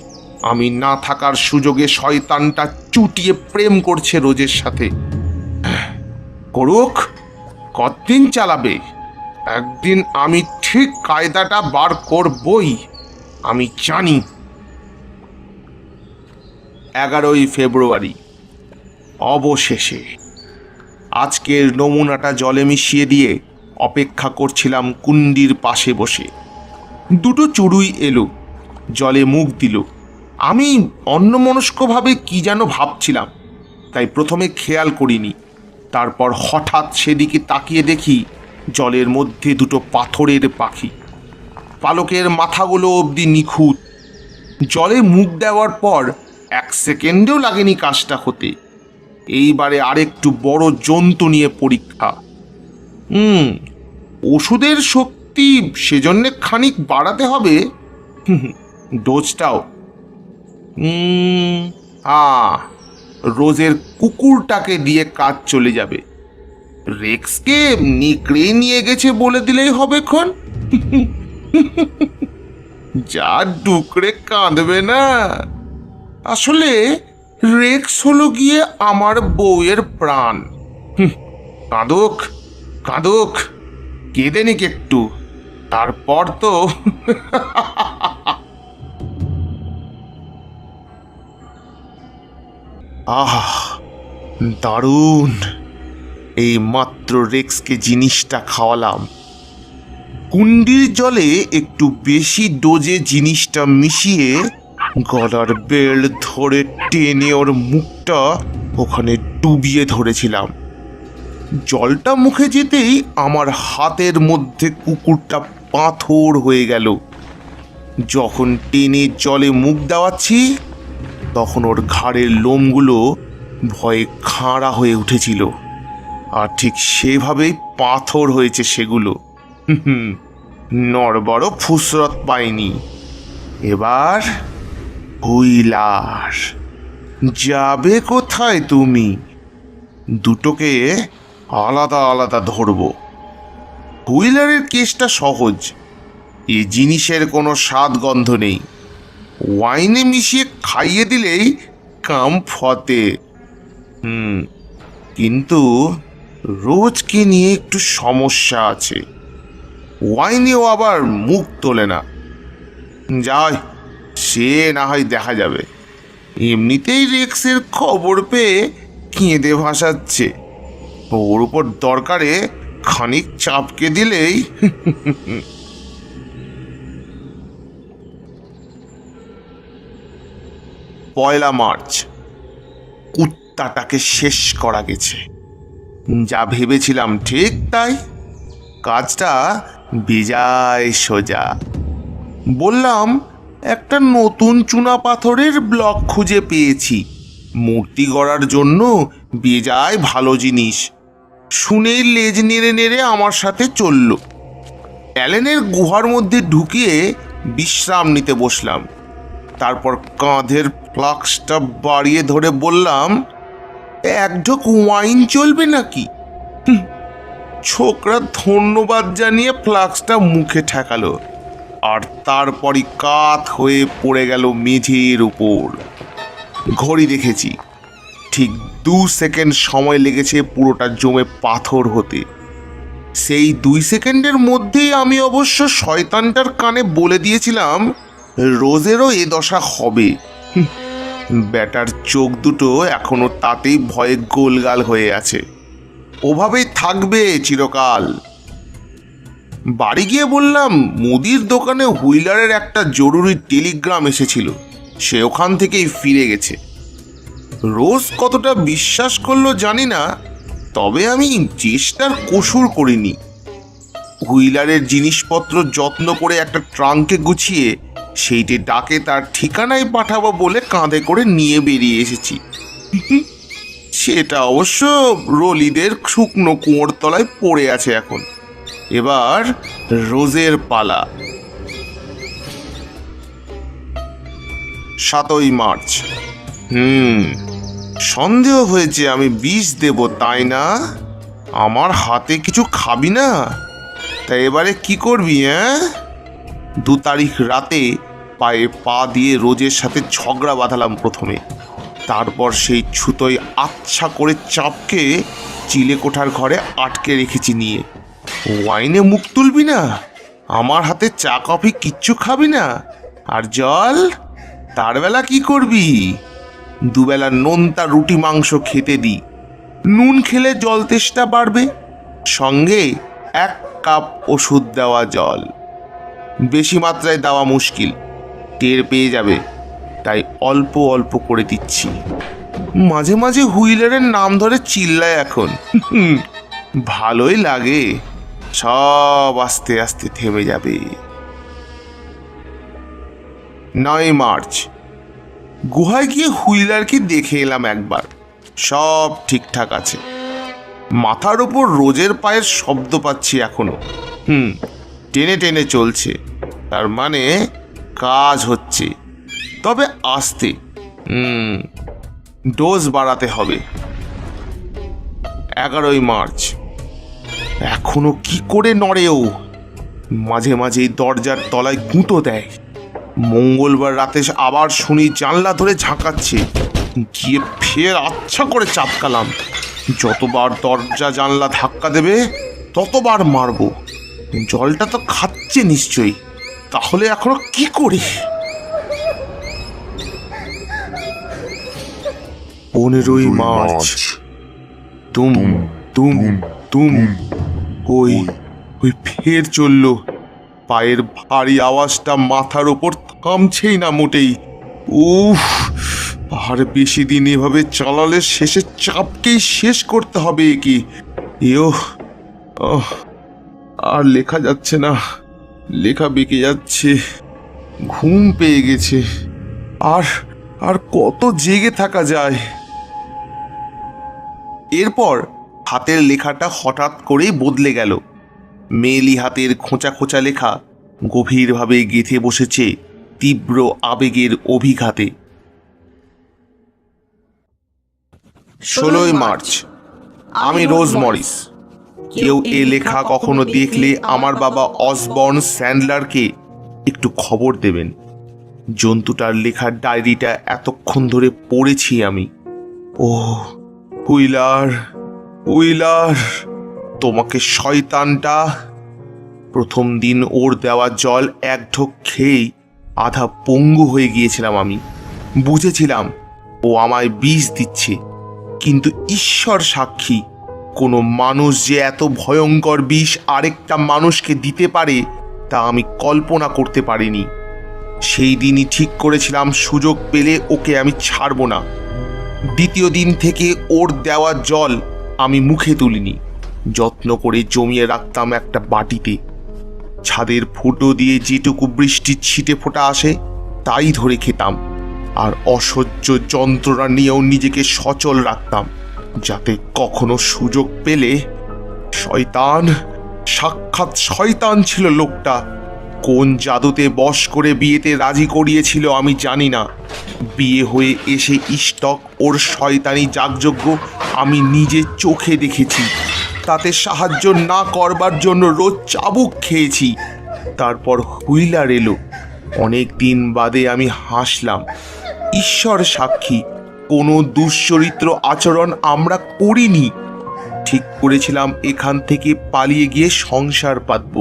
আমি না থাকার সুযোগে শয়তানটা চুটিয়ে প্রেম করছে রোজের সাথে। করুক, কতদিন চালাবে? একদিন আমি ঠিক কায়দাটা বার করবই, আমি জানি। 11ই ফেব্রুয়ারি। অবশেষে আজকের নমুনাটা জলে মিশিয়ে দিয়ে অপেক্ষা করছিলাম কুণ্ডির পাশে বসে। দুটো চড়ুই এলো, জলে মুখ দিল। আমি অন্যমনস্কভাবে কি যেন ভাবছিলাম, তাই প্রথমে খেয়াল করিনি। তারপর হঠাৎ সেদিকে তাকিয়ে দেখি জলের মধ্যে দুটো পাথরের পাখি। পালকের মাথাগুলো অবধি নিখুঁত। জলে মুখ দেওয়ার পর 1 সেকেন্ডেও লাগেনি কাজটা হতে। এইবারে আরেকটু বড় জন্তু নিয়ে পরীক্ষা। ওষুধের শক্তি সেজন্যে খানিক বাড়াতে হবে। ডোজটাও। রোজের কুকুরটাকে দিয়ে কাজ চলে যাবে। রেক্সকে নিকড়ে নিয়ে গেছে বলে দিলেই হবে খন। যা ডুকরে কাঁদবে না। আসলে রেক্স হলো গিয়ে আমার বউয়ের প্রাণ। কাঁদুক কাঁদুক, কেঁদে নিক একটু, তারপর তো আহ দারুণ! এই মাত্র রেক্সকে জিনিসটা খাওয়ালাম। কুন্ডির জলে একটু বেশি ডোজে জিনিসটা মিশিয়ে গলার বেল্ট ধরে টেনে ওর মুখটা ওখানে ডুবিয়ে ধরেছিলাম। জলটা মুখে যেতেই আমার হাতের মধ্যে কুকুরটা পাথর হয়ে গেল। যখন টেনে জলে মুখ দেওয়াচ্ছি তখন ওর ঘাড়ের লোমগুলো ভয়ে খাঁড়া হয়ে উঠেছিল, আর ঠিক সেভাবেই পাথর হয়েছে সেগুলো। নড়বড় ফুসরত পাইনি। এবার হুইলার, যাবে কোথায় তুমি? দুটোকে আলাদা আলাদা ধরবো। হুইলারের কেসটা সহজ। এ জিনিসের কোনো স্বাদ গন্ধ নেই। ওয়াইনে মিশিয়ে খাইয়ে দিলেই কাম ফতে। কিন্তু রোজকে নিয়ে একটু সমস্যা আছে। ওয়াইনেও আবার মুখ তোলে না। যাই, সে না হয় দেখা যাবে। এমনিতেই রেক্সের খবর পেয়ে কেঁদে ভাসাচ্ছে। ওর উপর দরকারে খানিক চাপকে দিলেই। পয়লা মার্চ। কুত্তাটাকে শেষ করা গেছে। যা ভেবেছিলাম ঠিক তাই। কাজটা বেজায় সোজা। বললাম, একটা নতুন চুনা পাথরের ব্লক খুঁজে পেয়েছি, মূর্তি গড়ার জন্য বেজায় ভালো জিনিস। শুনেই লেজ নেড়ে নেড়ে আমার সাথে চলল। অ্যালেনের গুহার মধ্যে ঢুকিয়ে বিশ্রাম নিতে বসলাম। তারপর কাঁধের ফ্লাক্সটা বাড়িয়ে ধরে বললাম, এক ঢোক ওয়াইন চলবে নাকি? ছোকরা ধন্যবাদ জানিয়ে ফ্লাক্সটা মুখে ঠেকালো, আর তারপরই কাত হয়ে পড়ে গেল মেঝের উপর। ঘড়ি দেখেছি, ঠিক 2 সেকেন্ড সময় লেগেছে পুরোটা জমে পাথর হতে। সেই 2 সেকেন্ডের মধ্যেই আমি অবশ্য শয়তানটার কানে বলে দিয়েছিলাম রোজেরও এ দশা হবে। ব্যাটার চোখ দুটো এখনো তাতেই ভয়ে গোলগাল হয়ে আছে। ওভাবেই থাকবে চিরকাল। বাড়ি গিয়ে বললাম, মুদির দোকানে হুইলারের একটা জরুরি টেলিগ্রাম এসেছিল, সে ওখান থেকেই ফিরে গেছে। রোজ কতটা বিশ্বাস করলো জানি না, তবে আমি চেষ্টার কসুর করিনি। হুইলারের জিনিসপত্র যত্ন করে একটা ট্রাঙ্কে গুছিয়ে সেইটি ডাকে তার ঠিকানায় পাঠাবো বলে কাঁধে করে নিয়ে বেরিয়ে এসেছি। সেটা অবশ্য রলিদের শুকনো কুয়োর তলায় পড়ে আছে এখন। এবার রোজের পালা। 7ই মার্চ। সন্দেহ হয়েছে আমি বিষ দেব, তাই না? আমার হাতে কিছু খাবি না? তা এবারে কি করবি? 2 তারিখ রাতে পায়ে পা দিয়ে রোজের সাথে ঝগড়া বাঁধালাম প্রথমে। তারপর সেই ছুতোয় আচ্ছা করে চাপকে চিলেকোঠার ঘরে আটকে রেখেছি নিয়ে। ওয়াইনে মুখ তুলবি না? আমার হাতে চা কফি কিচ্ছু খাবি না? আর জল? তার বেলা কি করবি? 2 বেলা নোনতা রুটি মাংস খেতে দি। নুন খেলে জল তেষ্টা বাড়বে। সঙ্গে 1 কাপ ওষুধ দেওয়া জল। বেশি মাত্রায় দেওয়া মুশকিল, টের পেয়ে যাবে, তাই অল্প অল্প করে দিচ্ছি। মাঝে মাঝে হুইলারের নাম ধরে চিল্লায় এখন। ভালোই লাগে। সব আস্তে আস্তে থেমে যাবে। 9 মার্চ। গুহায় গিয়ে হুইলারকে দেখে এলাম একবার। সব ঠিকঠাক আছে। মাথার ওপর রোজের পায়ের শব্দ পাচ্ছি এখনো। টেনে টেনে চলছে, তার মানে কাজ হচ্ছে, তবে আস্তে। ডোজ বাড়াতে হবে। 11ই মার্চ। এখনো কি করে নড়েও? মাঝে মাঝেই দরজার তলায় গুঁতো দেয়। মঙ্গলবার রাতে আবার শুনি জানলা ধরে ঝাঁকাচ্ছে। গিয়ে ফের আচ্ছা করে চাপকালাম। যতবার দরজা জানলা ধাক্কা দেবে ততবার মারবো। জলটা তো খাচ্ছে নিশ্চয়ই, তাহলে এখনো কি করি? 15ই মার্চ। তুম তুম তুম। ওই ওই ফের চললো। পায়ের ভারী আওয়াজটা মাথার ওপর থামছেই না মোটেই। উফ, আর বেশি দিন এভাবে চালালে শেষে চাপকেই শেষ করতে হবে কি? এও আর লেখা যাচ্ছে না, লেখা বেঁকে যাচ্ছে, ঘুম পেয়ে গেছে। আর আর কত জেগে থাকা যায়? এরপর হাতের লেখাটা হঠাৎ করেই বদলে গেল। মেয়েলি হাতের খোঁচা খোঁচা লেখা গভীরভাবে গেঁথে বসেছে তীব্র আবেগের অভিঘাতে। 16ই মার্চ। আমি রোজ মরিস। কেউ এ লেখা কখনো দেখলে আমার বাবা অসবর্ন স্যান্ডলারকে একটু খবর দেবেন। জন্তুটার লেখার ডায়েরিটা এতক্ষণ ধরে পড়েছি আমি। ও হুইলার, হুইলার, তোমাকে শয়তানটা! প্রথম দিন ওর দেওয়া জল এক ঢোক খেয়েই আধা পঙ্গু হয়ে গিয়েছিলাম আমি। বুঝেছিলাম ও আমায় বিষ দিচ্ছে, কিন্তু ঈশ্বর সাক্ষী, কোনো মানুষ যে এত ভয়ঙ্কর বিষ আরেকটা মানুষকে দিতে পারে তা আমি কল্পনা করতে পারিনি। সেই দিনই ঠিক করেছিলাম সুযোগ পেলে ওকে আমি ছাড়ব না। দ্বিতীয় দিন থেকে ওর দেওয়া জল আমি মুখে তুলিনি, যত্ন করে জমিয়ে রাখতাম একটা বাটিতে। ছাদের ফুটো দিয়ে যেটুকু বৃষ্টির ছিটে ফোঁটা আসে তাই ধরে খেতাম, আর অসহ্য যন্ত্রণা নিয়েও নিজেকে সচল রাখতাম, যাতে কখনো সুযোগ পেলে। শয়তান, সাক্ষাৎ শয়তান ছিল লোকটা। কোন জাদুতে বশ করে বিয়েতে রাজি করিয়েছিল আমি জানি না। বিয়ে হয়ে এসে ইষ্টক ওর শয়তানি যাগযজ্ঞ আমি নিজে চোখে দেখেছি। তাতে সাহায্য না করবার জন্য রোজ চাবুক খেয়েছি। তারপর হুইলার এলো। অনেক দিন বাদে আমি হাসলাম। ঈশ্বর সাক্ষী, কোনো দুশ্চরিত্র আচরণ আমরা করিনি। ঠিক করেছিলাম এখান থেকে পালিয়ে গিয়ে সংসার পাতব,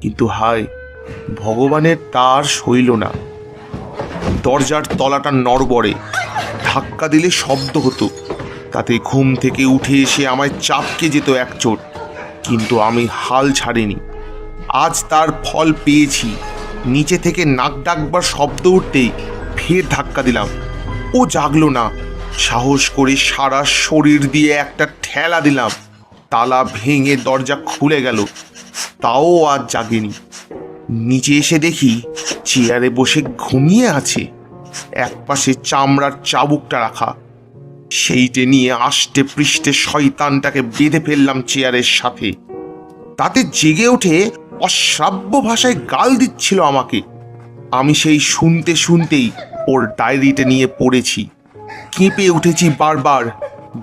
কিন্তু হায়, ভগবানের তার সইল না। দরজার তলাটা নড়বড়ে, ধাক্কা দিলে শব্দ হতো, তাতে ঘুম থেকে উঠে এসে আমায় চাপকে যেত এক চোট, কিন্তু আমি হাল ছাড়িনি। আজ তার ফল পেয়েছি। নিচে থেকে নাক ডাকবার শব্দ উঠতেই ফের ধাক্কা দিলাম। ও জাগলো না। সাহস করে সারা শরীর দিয়ে একটা ঠেলা দিলাম। তালা ভেঙে দরজা খুলে গেল, তাও আজ জাগেনি। নিচে এসে দেখি চেয়ারে বসে ঘুমিয়ে আছে, একপাশে চামড়ার চাবুকটা রাখা। সেইটে নিয়ে আষ্টে পৃষ্ঠে শয়তানটাকে বেঁধে ফেললাম চেয়ারের সাথে। তাতে জেগে ওঠে অশ্রাব্য ভাষায় গাল দিচ্ছিল আমাকে। আমি সেই শুনতে শুনতেই ওর ডায়েরিটা নিয়ে পড়েছি। কেঁপে উঠেছি বারবার,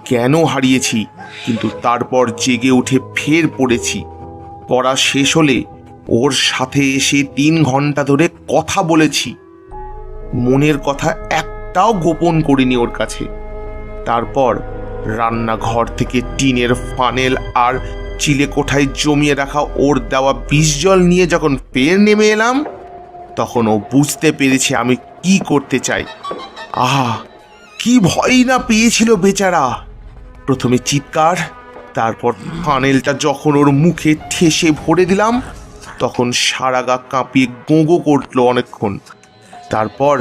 জ্ঞানও হারিয়েছি, কিন্তু তারপর জেগে উঠে ফের পড়েছি। পড়া শেষ হলে ওর সাথে এসে 3 ঘন্টা ধরে কথা বলেছি। মনের কথা একটাও গোপন করিনি ওর কাছে। তারপর রান্নাঘর থেকে টিনের ফানেল আর চিলে কোঠায় জমিয়ে রাখা ওর দেওয়া বিষ জল নিয়ে যখন ফের নেমে এলাম, তখন ও বুঝতে পেরেছে আমি কি করতে চাই। আহা, কি ভয় না পেয়েছিল বেচারা। প্রথমে চিৎকার, তারপর ফানেলটা যখন ওর মুখে ঠেসে ভরে দিলাম, তখন সারা গা কাঁপিয়ে গোঁগো করলো অনেকক্ষণ। তারপর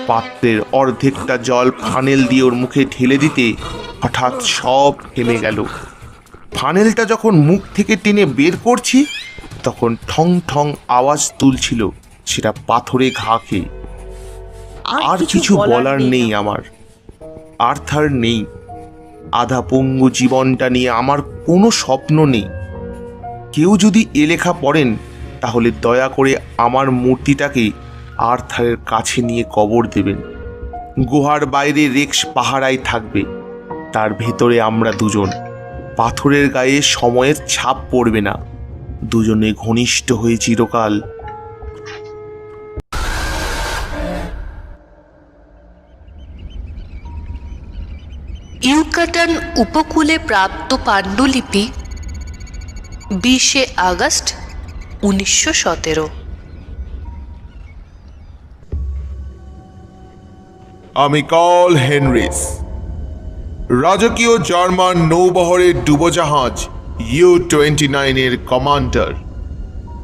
পাত্রের অর্ধেকটা জল ফানেল দিয়ে ওর মুখে ঢেলে দিতে হঠাৎ সব থেমে গেল। ফানেলটা যখন মুখ থেকে টেনে বের করছি, তখন ঠং ঠং আওয়াজ তুলছিল সেটা পাথরে ঘা খেয়ে। আর কিছু বলার নেই আমার। আর্থার নেই। আধা পঙ্গু জীবনটা নিয়ে আমার কোনো স্বপ্ন নেই। কেউ যদি এ লেখা পড়েন, তাহলে দয়া করে আমার মূর্তিটাকে আর্থারের কাছে নিয়ে কবর দেবেন। গুহার বাইরে রেক্স পাহারায় থাকবে, তার ভেতরে আমরা দুজন। পাথরের গায়ে সময়ের ছাপ পড়বে না। দুজনে ঘনিষ্ঠ হয়ে চিরকাল। ইউকাটান উপকূলে প্রাপ্ত পাণ্ডুলিপি 20 আগস্ট 1917। আমি কার্ল হেনরিস, রাজকীয় জার্মান নৌবহরের ডুবোজাহাজ U-29 এর কমান্ডার,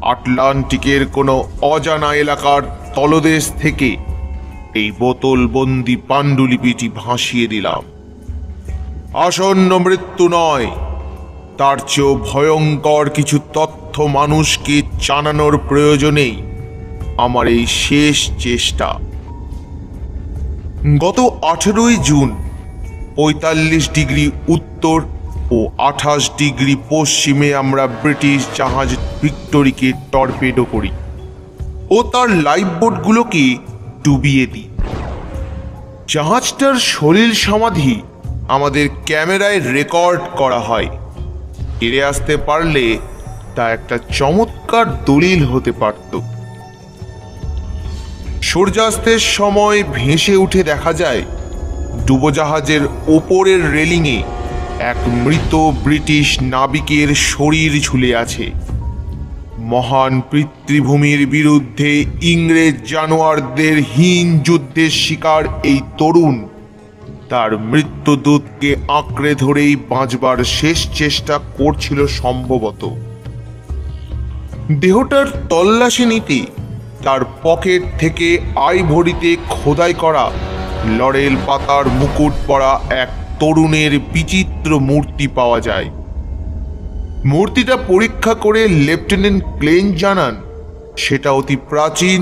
আটলান্টিকের কোনো অজানা এলাকার তলদেশ থেকে এই বোতলবন্দি পাণ্ডুলিপিটি ভাসিয়ে দিলাম। আসন্ন মৃত্যু নয়, তার চেয়েও ভয়ঙ্কর কিছু তথ্য মানুষকে জানানোর প্রয়োজনেই আমার এই শেষ চেষ্টা। গত 18 জুন 45 ডিগ্রি উত্তর ও 28 ডিগ্রি পশ্চিমে আমরা ব্রিটিশ জাহাজ ভিক্টোরিকে টর্পেডো করি ও তার লাইফবোটগুলোকে ডুবিয়ে দিই। জাহাজটার সলিল সমাধি আমাদের ক্যামেরায় রেকর্ড করা হয়। ফিরে আসতে পারলে তা একটা চমৎকার দলিল হতে পারত। সূর্যাস্তের সময় ভেসে উঠে দেখা যায় ডুবোজাহাজের ওপরের রেলিংয়ে এক মৃত ব্রিটিশ নাবিকের শরীর ঝুলে আছে। মহান পিতৃভূমির বিরুদ্ধে ইংরেজ জানোয়ারদের হীন যুদ্ধের শিকার এই তরুণ তার মৃত্যুদূতকে আঁকড়ে ধরেই বাঁচবার শেষ চেষ্টা করছিল সম্ভবত। দেহটার তল্লাশি নিতে তার পকেট থেকে আইভরিতে খোদাই করা লরেল পাতার মুকুট পরা এক তরুণের বিচিত্র মূর্তি পাওয়া যায়। মূর্তিটা পরীক্ষা করে লেফটেন্যান্ট ক্লেন জানান সেটা অতি প্রাচীন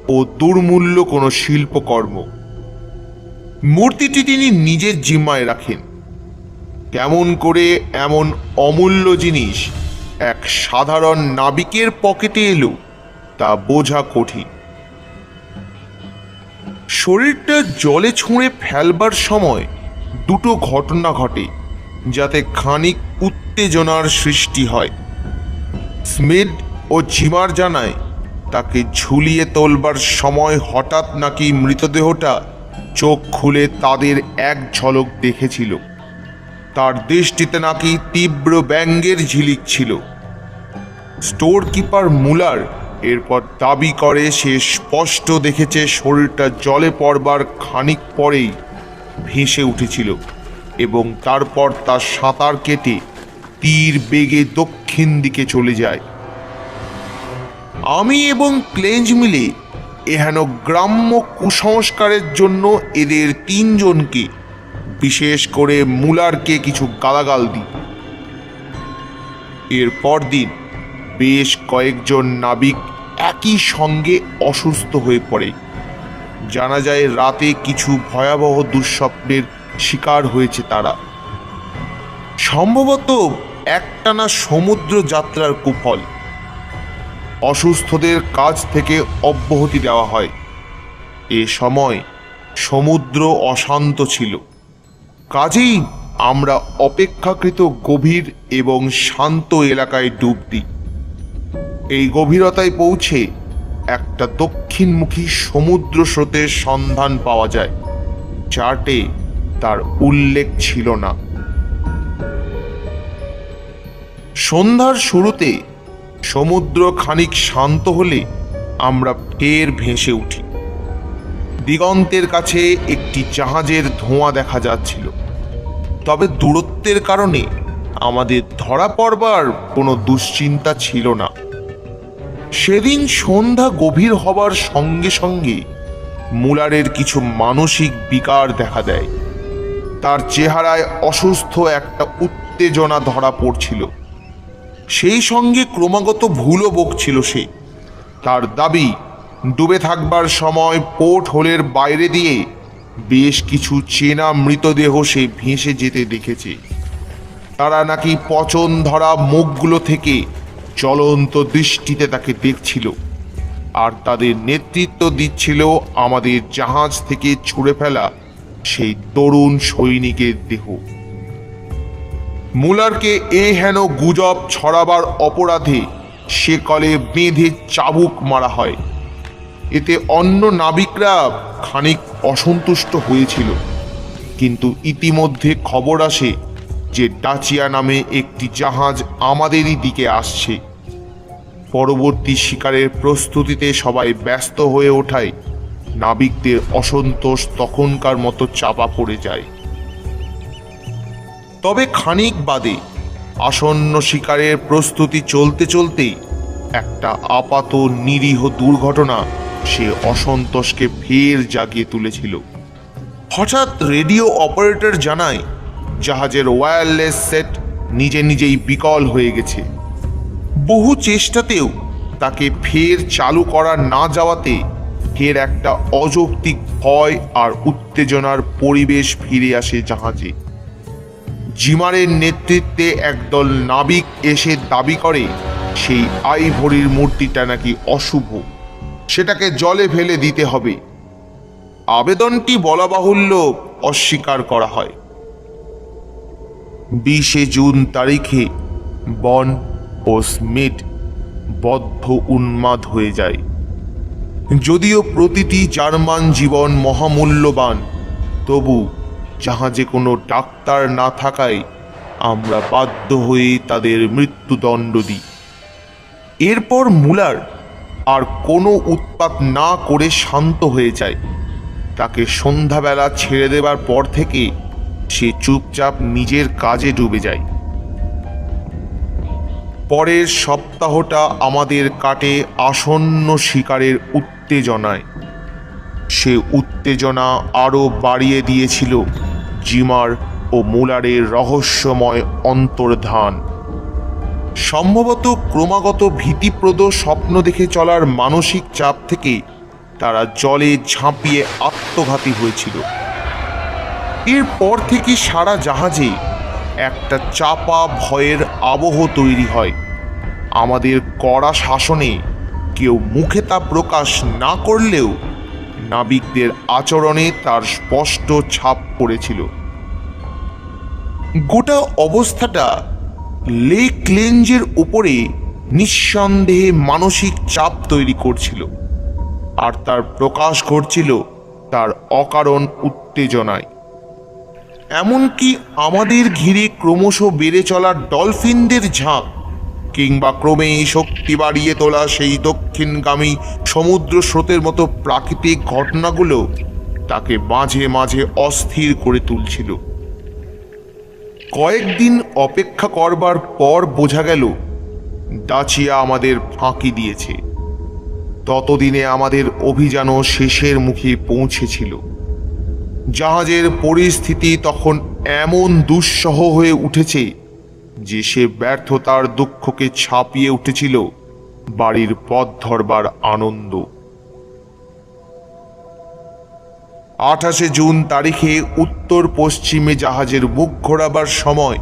ও দুর্মূল্য কোনো শিল্পকর্ম। মূর্তিটি তিনি নিজের জিম্মায় রাখেন। কেমন করে এমন অমূল্য জিনিস এক সাধারণ নাবিকের পকেটে এলো তা বোঝা কঠিন। শরীরটা জলে ছুঁড়ে ফেলবার সময় দুটো ঘটনা ঘটে যাতে খানিক উত্তেজনার সৃষ্টি হয়। স্মিথ ও ঝিমার জানায় তাকে ঝুলিয়ে তোলবার সময় হঠাৎ নাকি মৃতদেহটা চোখ খুলে তাদের এক ঝলক দেখেছিল। তার দৃষ্টিতে নাকি তীব্র ব্যঙ্গের ঝিলিক ছিল। স্টোর কিপার মুলার এরপর দাবি করে সে স্পষ্ট দেখেছে শরীরটা জলে পড়বার খানিক পরেই ভেসে উঠেছিল এবং তারপর তার সাঁতার কেটে তীর বেগে দক্ষিণ দিকে চলে যায়। আমি এবং ক্লেঞ্জ মিলে এহেন গ্রাম্য কুসংস্কারের জন্য এদের তিনজনকে, বিশেষ করে মুলারকে কিছু গালাগাল দিই। এরপর দিন বেশ কয়েকজন নাবিক একই সঙ্গে অসুস্থ হয়ে পড়ে। জানা যায় রাতে কিছু ভয়াবহ দুঃস্বপ্নের শিকার হয়েছে তারা। সম্ভবত একটানা সমুদ্র যাত্রার কুফল। অসুস্থদের কাছ থেকে অব্যাহতি দেওয়া হয়। এ সময় সমুদ্র অশান্ত ছিল, কাজেই আমরা অপেক্ষাকৃত গভীর এবং শান্ত এলাকায় ডুব দিই। এই গভীরতায় পৌঁছে একটা দক্ষিণমুখী সমুদ্র স্রোতের সন্ধান পাওয়া যায়। চার্টে তার উল্লেখ ছিল না। সন্ধ্যার শুরুতে সমুদ্র খানিক শান্ত হলে আমরা ফের ভেসে উঠি। দিগন্তের কাছে একটি জাহাজের ধোঁয়া দেখা যাচ্ছিল, তবে দূরত্বের কারণে আমাদের ধরা পড়বার কোনো দুশ্চিন্তা ছিল না। সেদিন সন্ধ্যা গভীর হবার সঙ্গে সঙ্গে মুলারের কিছু মানসিক বিকার দেখা দেয়। তার চেহারায় অসুস্থ একটা উত্তেজনা ধরা পড়ছিল। সেই সঙ্গে ক্রমাগত ভুলও বকছিল সে। তার দাবি ডুবে থাকবার সময় পোর্ট হোলের বাইরে দিয়ে বেশ কিছু চেনা মৃতদেহ সে ভেসে যেতে দেখেছে। তারা নাকি পচন ধরা মুখগুলো থেকে জ্বলন্ত দৃষ্টিতে তাকে দেখছিল, আর তাদের নেতৃত্ব দিচ্ছিল আমাদের জাহাজ থেকে ছুঁড়ে ফেলা সেই তরুণ সৈনিকের দেহ। মুলারকে হেন গুজব ছড়াবার অপরাধে সে কলে বেঁধে চাবুক মারা হয়। এতে অন্য নাবিকরা খানিক অসন্তুষ্ট হয়েছিল, কিন্তু ইতিমধ্যে খবর আসে যে ডাচিয়া নামে একটি জাহাজ আমাদেরই দিকে আসছে। পরবর্তী শিকারের প্রস্তুতিতে সবাই ব্যস্ত হয়ে ওঠায় নাবিকদের অসন্তোষ তখনকার মতো চাপা পড়ে যায়। তবে খানিক বাদে আসন্ন শিকারের প্রস্তুতি চলতে চলতেই একটা আপাত নিরীহ দুর্ঘটনা সে অসন্তোষকে ফের জাগিয়ে তুলেছিল। হঠাৎ রেডিও অপারেটর জানায় জাহাজের ওয়্যারলেস সেট নিজে নিজেই বিকল হয়ে গেছে। বহু চেষ্টাতেও তাকে ফের চালু করা না যাওয়াতে ফের একটা অযৌক্তিক ভয় আর উত্তেজনার পরিবেশ ফিরে আসে জাহাজে। জিমারের নেতৃত্বে একদল নাবিক এসে দাবি করে সেই আইভরির মূর্তিটা নাকি অশুভ, সেটাকে জলে ফেলে দিতে হবে। আবেদনটি বলা বাহুল্য অস্বীকার করা হয়। 20 জুন তারিখে বন ও স্মিথ বদ্ধ উন্মাদ হয়ে যায়। যদিও প্রতিটি জার্মান জীবন মহামূল্যবান, তবু জাহাজে কোনো ডাক্তার না থাকায় আমরা বাধ্য হয়ে তাদের মৃত্যুদণ্ড দিই। এরপর মুলার আর কোনো উৎপাত না করে শান্ত হয়ে যায়। তাকে সন্ধ্যাবেলা ছেড়ে দেবার পর থেকে সে চুপচাপ নিজের কাজে ডুবে যায়। পরের সপ্তাহটা আমাদের কাটে আসন্ন শিকারের উত্তেজনায়। সে উত্তেজনা আরও বাড়িয়ে দিয়েছিল জিমার ও মুলারের রহস্যময় অন্তর্ধান। সম্ভবত ক্রমাগত ভীতিপ্রদ স্বপ্ন দেখে চলার মানসিক চাপ থেকে তারা জলে ঝাঁপিয়ে আত্মঘাতী হয়েছিল। এরপর থেকে সারা জাহাজে একটা চাপা ভয়ের আবহ তৈরি হয়। আমাদের কড়া শাসনে কেউ মুখে তা প্রকাশ না করলেও নাবিকদের আচরণে তার স্পষ্ট ছাপ পড়েছিল। গোটা অবস্থাটা লেক লেঞ্জের উপরে নিঃসন্দেহে মানসিক চাপ তৈরি করছিল, আর তার প্রকাশ ঘটছিল তার অকারণ উত্তেজনায়। এমনকি আমাদের ঘিরে ক্রমশ বেড়ে চলা ডলফিনদের ঝাঁক কিংবা ক্রমেই শক্তি বাড়িয়ে তোলা সেই দক্ষিণগামী সমুদ্র স্রোতের মতো প্রাকৃতিক ঘটনাগুলো তাকে মাঝে মাঝে অস্থির করে তুলছিল। কয়েকদিন অপেক্ষা করবার পর বোঝা গেল দাচিয়া আমাদের ফাঁকি দিয়েছে। ততদিনে আমাদের অভিযানও শেষের মুখে পৌঁছেছিল। জাহাজের পরিস্থিতি তখন এমন দুঃসহ হয়ে উঠেছে যে সে ব্যর্থতার দুঃখকে ছাপিয়ে উঠেছিল বাড়ির পথ ধরবার আনন্দ। 28 জুন তারিখে উত্তর পশ্চিমে জাহাজের মুখ ঘোরাবার সময়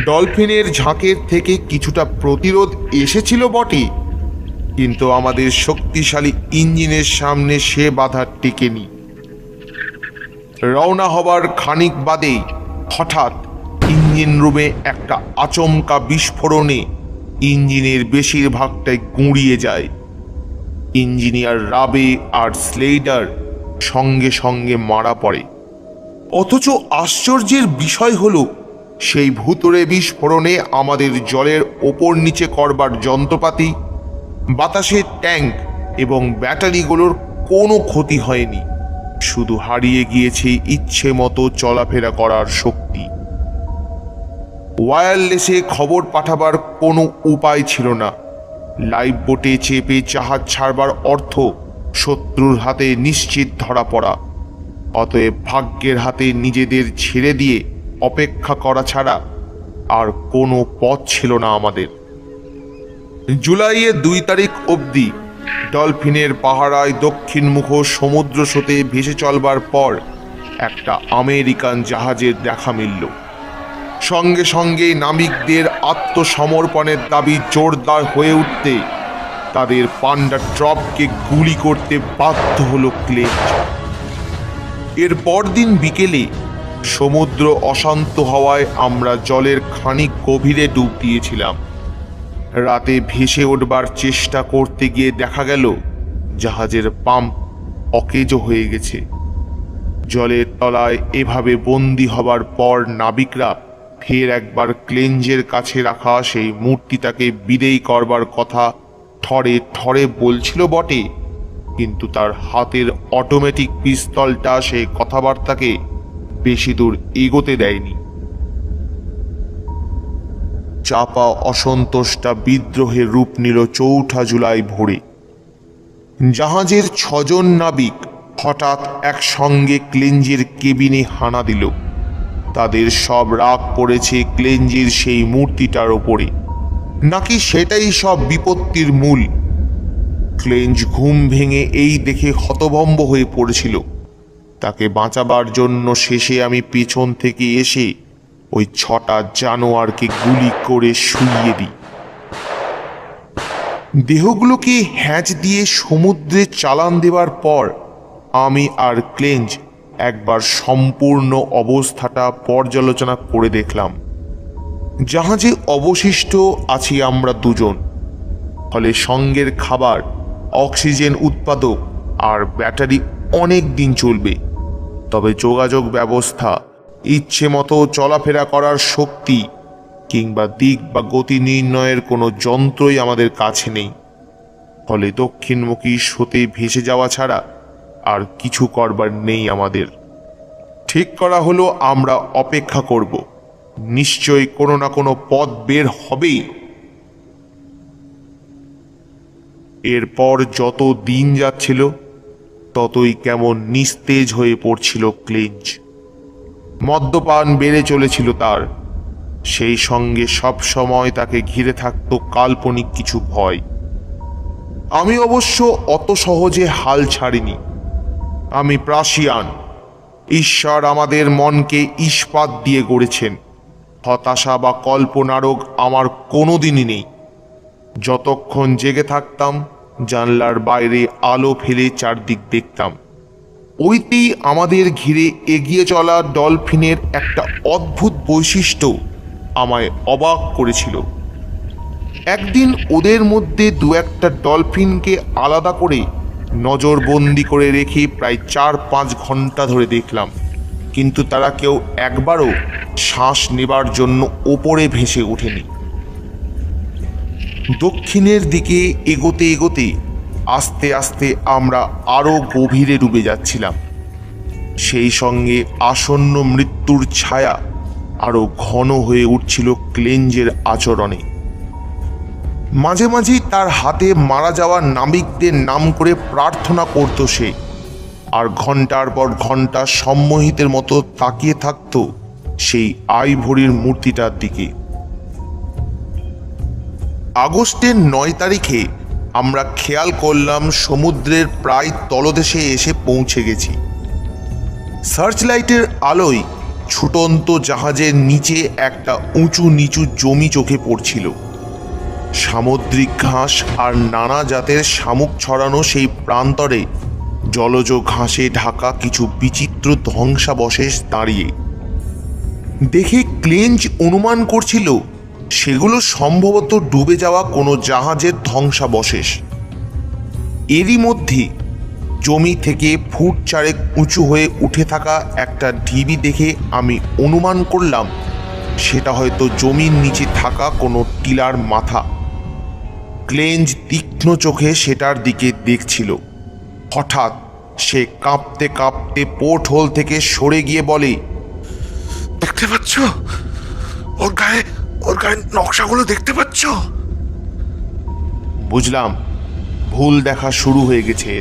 ডলফিনের ঝাঁকের থেকে কিছুটা প্রতিরোধ এসেছিল বটে, কিন্তু আমাদের শক্তিশালী ইঞ্জিনের সামনে সে বাধা টেকেনি। রওনা হবার খানিক বাদেই হঠাৎ ইঞ্জিন রুমে একটা আচমকা বিস্ফোরণে ইঞ্জিনের বেশিরভাগটাই গুঁড়িয়ে যায়। ইঞ্জিনিয়ার রাবে আর স্লেইডার সঙ্গে সঙ্গে মারা পড়ে। অথচ আশ্চর্যের বিষয় হলো সেই ভুতুড়ে বিস্ফোরণে আমাদের জলের ওপর নিচে করবার যন্ত্রপাতি, বাতাসের ট্যাঙ্ক এবং ব্যাটারিগুলোর কোনো ক্ষতি হয়নি। শুধু হারিয়ে গিয়েছে ইচ্ছে মতো চলাফেরা করার শক্তি। ওয়্যারলেসে খবর পাঠাবার কোনো উপায় ছিল না। লাইফ বোটে চেপে জাহাজ ছাড়বার অর্থ শত্রুর হাতে নিশ্চিত ধরা পড়া। অতএব ভাগ্যের হাতে নিজেদের ছেড়ে দিয়ে অপেক্ষা করা ছাড়া আর কোনো পথ ছিল না আমাদের। জুলাইয়ের 2 তারিখ অবধি ডলফিনের পাহারায় দক্ষিণমুখ সমুদ্র স্রোতে ভেসে চলবার পর একটা আমেরিকান জাহাজের দেখা মিলল। সঙ্গে সঙ্গে নাবিকদের আত্মসমর্পণের দাবি জোরদার হয়ে উঠতে তাদের পান্ডা ট্রপকে গুলি করতে বাধ্য হলো ক্লেঞ্জ। এর পরদিন বিকেলে সমুদ্র অশান্ত হওয়ায় আমরা জলের খানিক গভীরে ডুব দিয়েছিলাম। রাতে ভেসে উঠবার চেষ্টা করতে গিয়ে দেখা গেল জাহাজের পাম্প অকেজো হয়ে গেছে। জলের তলায় এভাবে বন্দি হবার পর নাবিকরা ফের একবার ক্লেঞ্জের কাছে রাখা সেই মূর্তিটাকে বিদেয় করবার কথা ঠরে ঠরে বলছিল বটে, কিন্তু তার হাতের অটোমেটিক পিস্তলটা সে কথাবার্তাকে বেশি দূর এগোতে দেয়নি। চাপা অসন্তোষটা বিদ্রোহের রূপ নিল ৪ঠা জুলাই ভোরে। জাহাজের ৬ জন নাবিক হঠাৎ একসঙ্গে ক্লেঞ্জের কেবিনে হানা দিল। তাদের সব রাগ পড়েছে ক্লেঞ্জের সেই মূর্তিটার ওপরে, নাকি সেটাই সব বিপত্তির মূল। ক্লেঞ্জ ঘুম ভেঙে এই দেখে হতভম্ব হয়ে পড়েছিল। তাকে বাঁচাবার জন্য শেষে আমি পেছন থেকে এসে ওই ৬টা জানোয়ারকে গুলি করে শুইয়ে দিই। দেহগুলোকে হ্যাঁচ দিয়ে সমুদ্রে চালান দেওয়ার পর আমি আর ক্লেঞ্জ একবার সম্পূর্ণ অবস্থাটা পর্যালোচনা করে দেখলাম। জাহাজে অবশিষ্ট আছি আমরা ২ জন, ফলে সঙ্গের খাবার, অক্সিজেন উৎপাদক আর ব্যাটারি অনেক দিন চলবে। তবে যোগাযোগ ব্যবস্থা, ইচ্ছে মতো চলাফেরা করার শক্তি কিংবা দিক বা গতি নির্ণয়ের কোনো যন্ত্রই আমাদের কাছে নেই। ফলে দক্ষিণমুখী স্রোতে ভেসে যাওয়া ছাড়া আর কিছু করবার নেই আমাদের। ঠিক করা হলো আমরা অপেক্ষা করব, নিশ্চয়ই কোনো না কোনো পথ বের হবেই। এরপর যত দিন যাচ্ছিল ততই কেমন নিস্তেজ হয়ে পড়ছিল ক্লেঞ্জ। মদ্যপান বেড়ে চলেছিল তার, সেই সঙ্গে সব সময় তাকে ঘিরে থাকতো কাল্পনিক কিছু ভয়। আমি অবশ্য অত সহজে হাল ছাড়িনি। আমি প্রাশিয়ান, ঈশ্বর আমাদের মনকে ইস্পাত দিয়ে গড়েছেন। হতাশা বা কল্পনারোগ আমার কোনোদিনই নেই। যতক্ষণ জেগে থাকতাম জানলার বাইরে আলো ফেলে চারদিক দেখতাম। ওইতেই আমাদের ঘিরে এগিয়ে চলা ডলফিনের একটা অদ্ভুত বৈশিষ্ট্য আমায় অবাক করেছিল। একদিন ওদের মধ্যে ২-১টা ডলফিনকে আলাদা করে নজরবন্দি করে রেখে প্রায় ৪-৫ ঘন্টা ধরে দেখলাম, কিন্তু তারা কেউ একবারও শ্বাস নেবার জন্য ওপরে ভেসে ওঠেনি। দক্ষিণের দিকে এগোতে এগোতে আস্তে আস্তে আমরা আরো গভীরে ডুবে যাচ্ছিলাম। সেই সঙ্গে আসন্ন মৃত্যুর ছায়া আরো ঘন হয়ে উঠছিল ক্লেঞ্জের আচরণে। মাঝে মাঝেই তার হাতে মারা যাওয়া নাবিকদের নাম করে প্রার্থনা করত সে, আর ঘন্টার পর ঘন্টা সম্মোহিতের মতো তাকিয়ে থাকত সেই আইভরির মূর্তিটার দিকে। আগস্টের ৯ তারিখে আমরা খেয়াল করলাম সমুদ্রের প্রায় তলদেশে এসে পৌঁছে গেছি। সার্চ লাইটের আলোয় ছুটন্ত জাহাজের নিচে একটা উঁচু নিচু জমি চোখে পড়ছিল। সামুদ্রিক ঘাস আর নানা জাতের শামুক ছড়ানো সেই প্রান্তরে জলজ ঘাসে ঢাকা কিছু বিচিত্র ধ্বংসাবশেষ দাঁড়িয়ে। দেখে ক্লেঞ্জ অনুমান করছিল সেগুলো সম্ভবত ডুবে যাওয়া কোনো জাহাজের ধ্বংসাবশেষ। এরই মধ্যে জমি থেকে ফুট ৪ উঁচু হয়ে উঠে থাকা একটা ঢিবি দেখে আমি অনুমান করলাম সেটা হয়তো জমির নিচে থাকা কোনো টিলার মাথা। ক্লেঞ্জ তীক্ষ্ণ চোখে সেটার দিকে দেখছিল। হঠাৎ সে কাঁপতে কাঁপতে পোর্ট হোল থেকে সরে গিয়ে বলে, দেখতে পাচ্ছ? ওর গায়ে নকশাগুলো দেখতে পাচ্ছ? বুঝলাম ভুল দেখা শুরু হয়ে গেছে।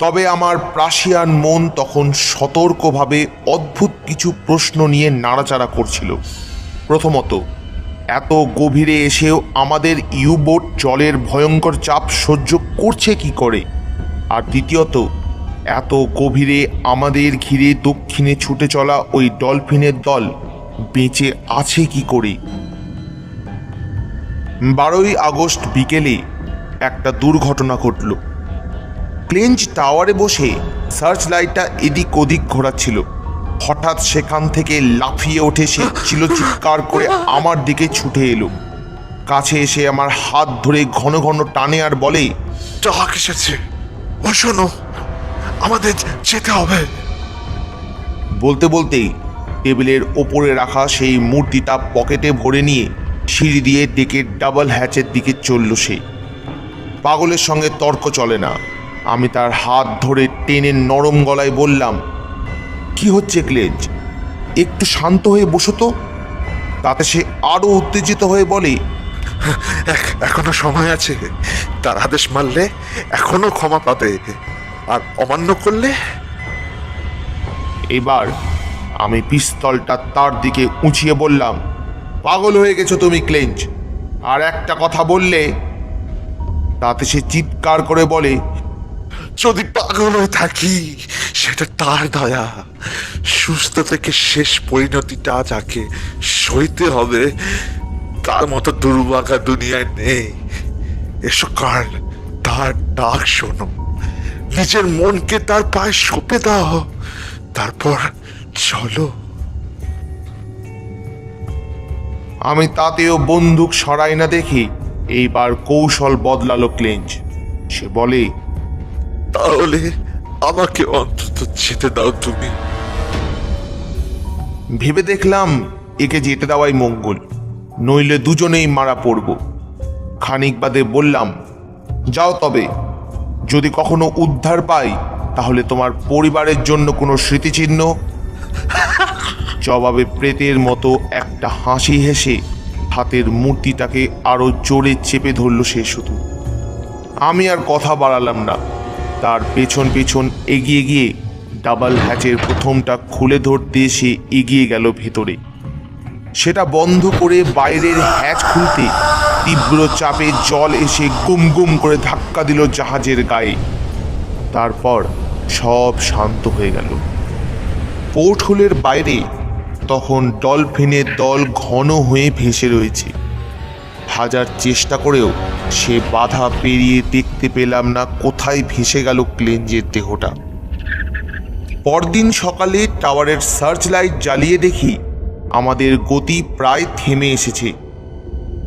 তবে আমার প্রাশিয়ান মন তখন সতর্কভাবে অদ্ভুত কিছু প্রশ্ন নিয়ে নাড়াচাড়া করছিল। প্রথমত, এত গভীরে এসেও আমাদের ইউবোট জলের ভয়ঙ্কর চাপ সহ্য করছে কি করে? আর দ্বিতীয়ত, এত গভীরে আমাদের ঘিরে দক্ষিণে ছুটে চলা ওই ডলফিনের দল বেঁচে আছে কি করে? ১২ই আগস্ট বিকেলে একটা দুর্ঘটনা ঘটল। ক্লেঞ্জ টাওয়ারে বসে সার্চ লাইটটা এদিক ওদিক ঘোরাচ্ছিল। হঠাৎ সেখান থেকে লাফিয়ে ওঠে সে চিৎকার করে আমার দিকে ছুটে এলো। কাছে এসে আমার হাত ধরে ঘন ঘন টানে আর বলে, ট্রাক এসেছে, ও শোনো, আমাদের যেতে হবে। বলতে বলতেই টেবিলের ওপরে রাখা সেই মূর্তিটা পকেটে ভরে নিয়ে সিঁড়ি দিয়ে ডেকে ডাবল হ্যাচের দিকে চলল সে। পাগলের সঙ্গে তর্ক চলে না। আমি তার হাত ধরে টেনে নরম গলায় বললাম, কি হচ্ছে ক্লেঞ্চ, একটু শান্ত হয়ে বসো তো। তাতে সে আরো উত্তেজিত হয়ে বলে, এখনো সময় আছে, তার আদেশ মানলে এখনো ক্ষমা পাবে, আর অমান্য করলে। এবার আমি পিস্তলটা তার দিকে উঁচিয়ে বললাম, পাগল হয়ে গেছো তুমি ক্লেঞ্চ, আর একটা কথা বললে। তাতে সে চিৎকার করে বলে, যদি পাগল হয়ে থাকি সেটা তার দয়া, সুস্থ থেকে শেষ পরিণতিটা যাকে সইতে হবে তার মতো দুর্ভাগা দুনিয়ায় নেই। এসো কার্ল, তার ডাক শোনো, নিজের মনকে তার পায়ে সঁপে দাও, তারপর চলো। আমি তাতেও বন্দুক সরাই না দেখি এইবার কৌশল বদলালো ক্লেঞ্চ। সে বলে, তাহলে আমাকে অন্তত যেতে দাও তুমি। ভেবে দেখলাম একে যেতে দেওয়াই মঙ্গল, নইলে দুজনেই মারা পড়ব। খানিক বাদে বললাম, যাও তবে, যদি কখনো উদ্ধার পাই তাহলে তোমার পরিবারের জন্য কোনো স্মৃতিচিহ্ন। জবাবে প্রেতের মতো একটা হাসি হেসে হাতের মূর্তিটাকে আরো জোরে চেপে ধরল সে শুধু। আমি আর কথা বাড়ালাম না, তার পেছন পেছন এগিয়ে গিয়ে ডাবল হ্যাচের প্রথমটা খুলে ধরতে সে এগিয়ে গেল ভেতরে। সেটা বন্ধ করে বাইরের হ্যাচ খুলতে তীব্র চাপে জল এসে গুম গুম করে ধাক্কা দিল জাহাজের গায়ে। তারপর সব শান্ত হয়ে গেল। পোর্ট হোলের বাইরে তখন ডলফিনের দল ঘন হয়ে ভেসে রয়েছে। হাজার চেষ্টা করেও সে বাধা পেরিয়ে দেখতে পেলাম না কোথায় ভেসে গেল ক্লেঞ্জের দেহটা। পরদিন সকালে টাওয়ারের সার্চ লাইট জ্বালিয়ে দেখি আমাদের গতি প্রায় থেমে এসেছে।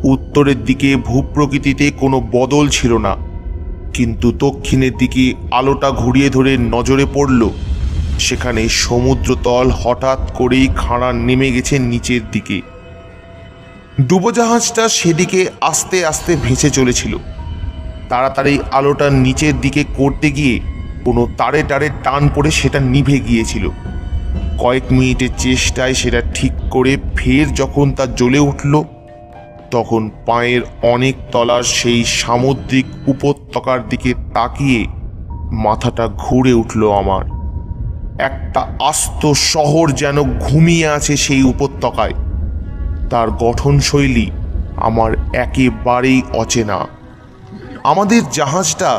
উত্তরের দিকে ভূপ্রকৃতিতে কোনো বদল ছিল না, কিন্তু দক্ষিণের দিকে আলোটা ঘুরিয়ে ধরে নজরে পড়ল সেখানে সমুদ্রতল হঠাৎ করেই খাঁড়া নেমে গেছে নিচের দিকে। ডুবোজাহাজটা সেদিকে আস্তে আস্তে ভেসে চলেছিল। তাড়াতাড়ি আলোটা নিচের দিকে করতে গিয়ে কোনো তারে টারে টান পড়ে সেটা নিভে গিয়েছিল। কয়েক মিনিটের চেষ্টায় সেটা ঠিক করে ফের যখন তা জ্বলে উঠল, তখন পায়ের অনেক তলার সেই সামুদ্রিক উপত্যকার দিকে তাকিয়ে মাথাটা ঘুরে উঠল আমার। একটা আস্ত শহর যেন ঘুমিয়ে আছে সেই উপত্যকায়। তার গঠনশৈলী আমার একেবারেই অচেনা। আমাদের জাহাজটা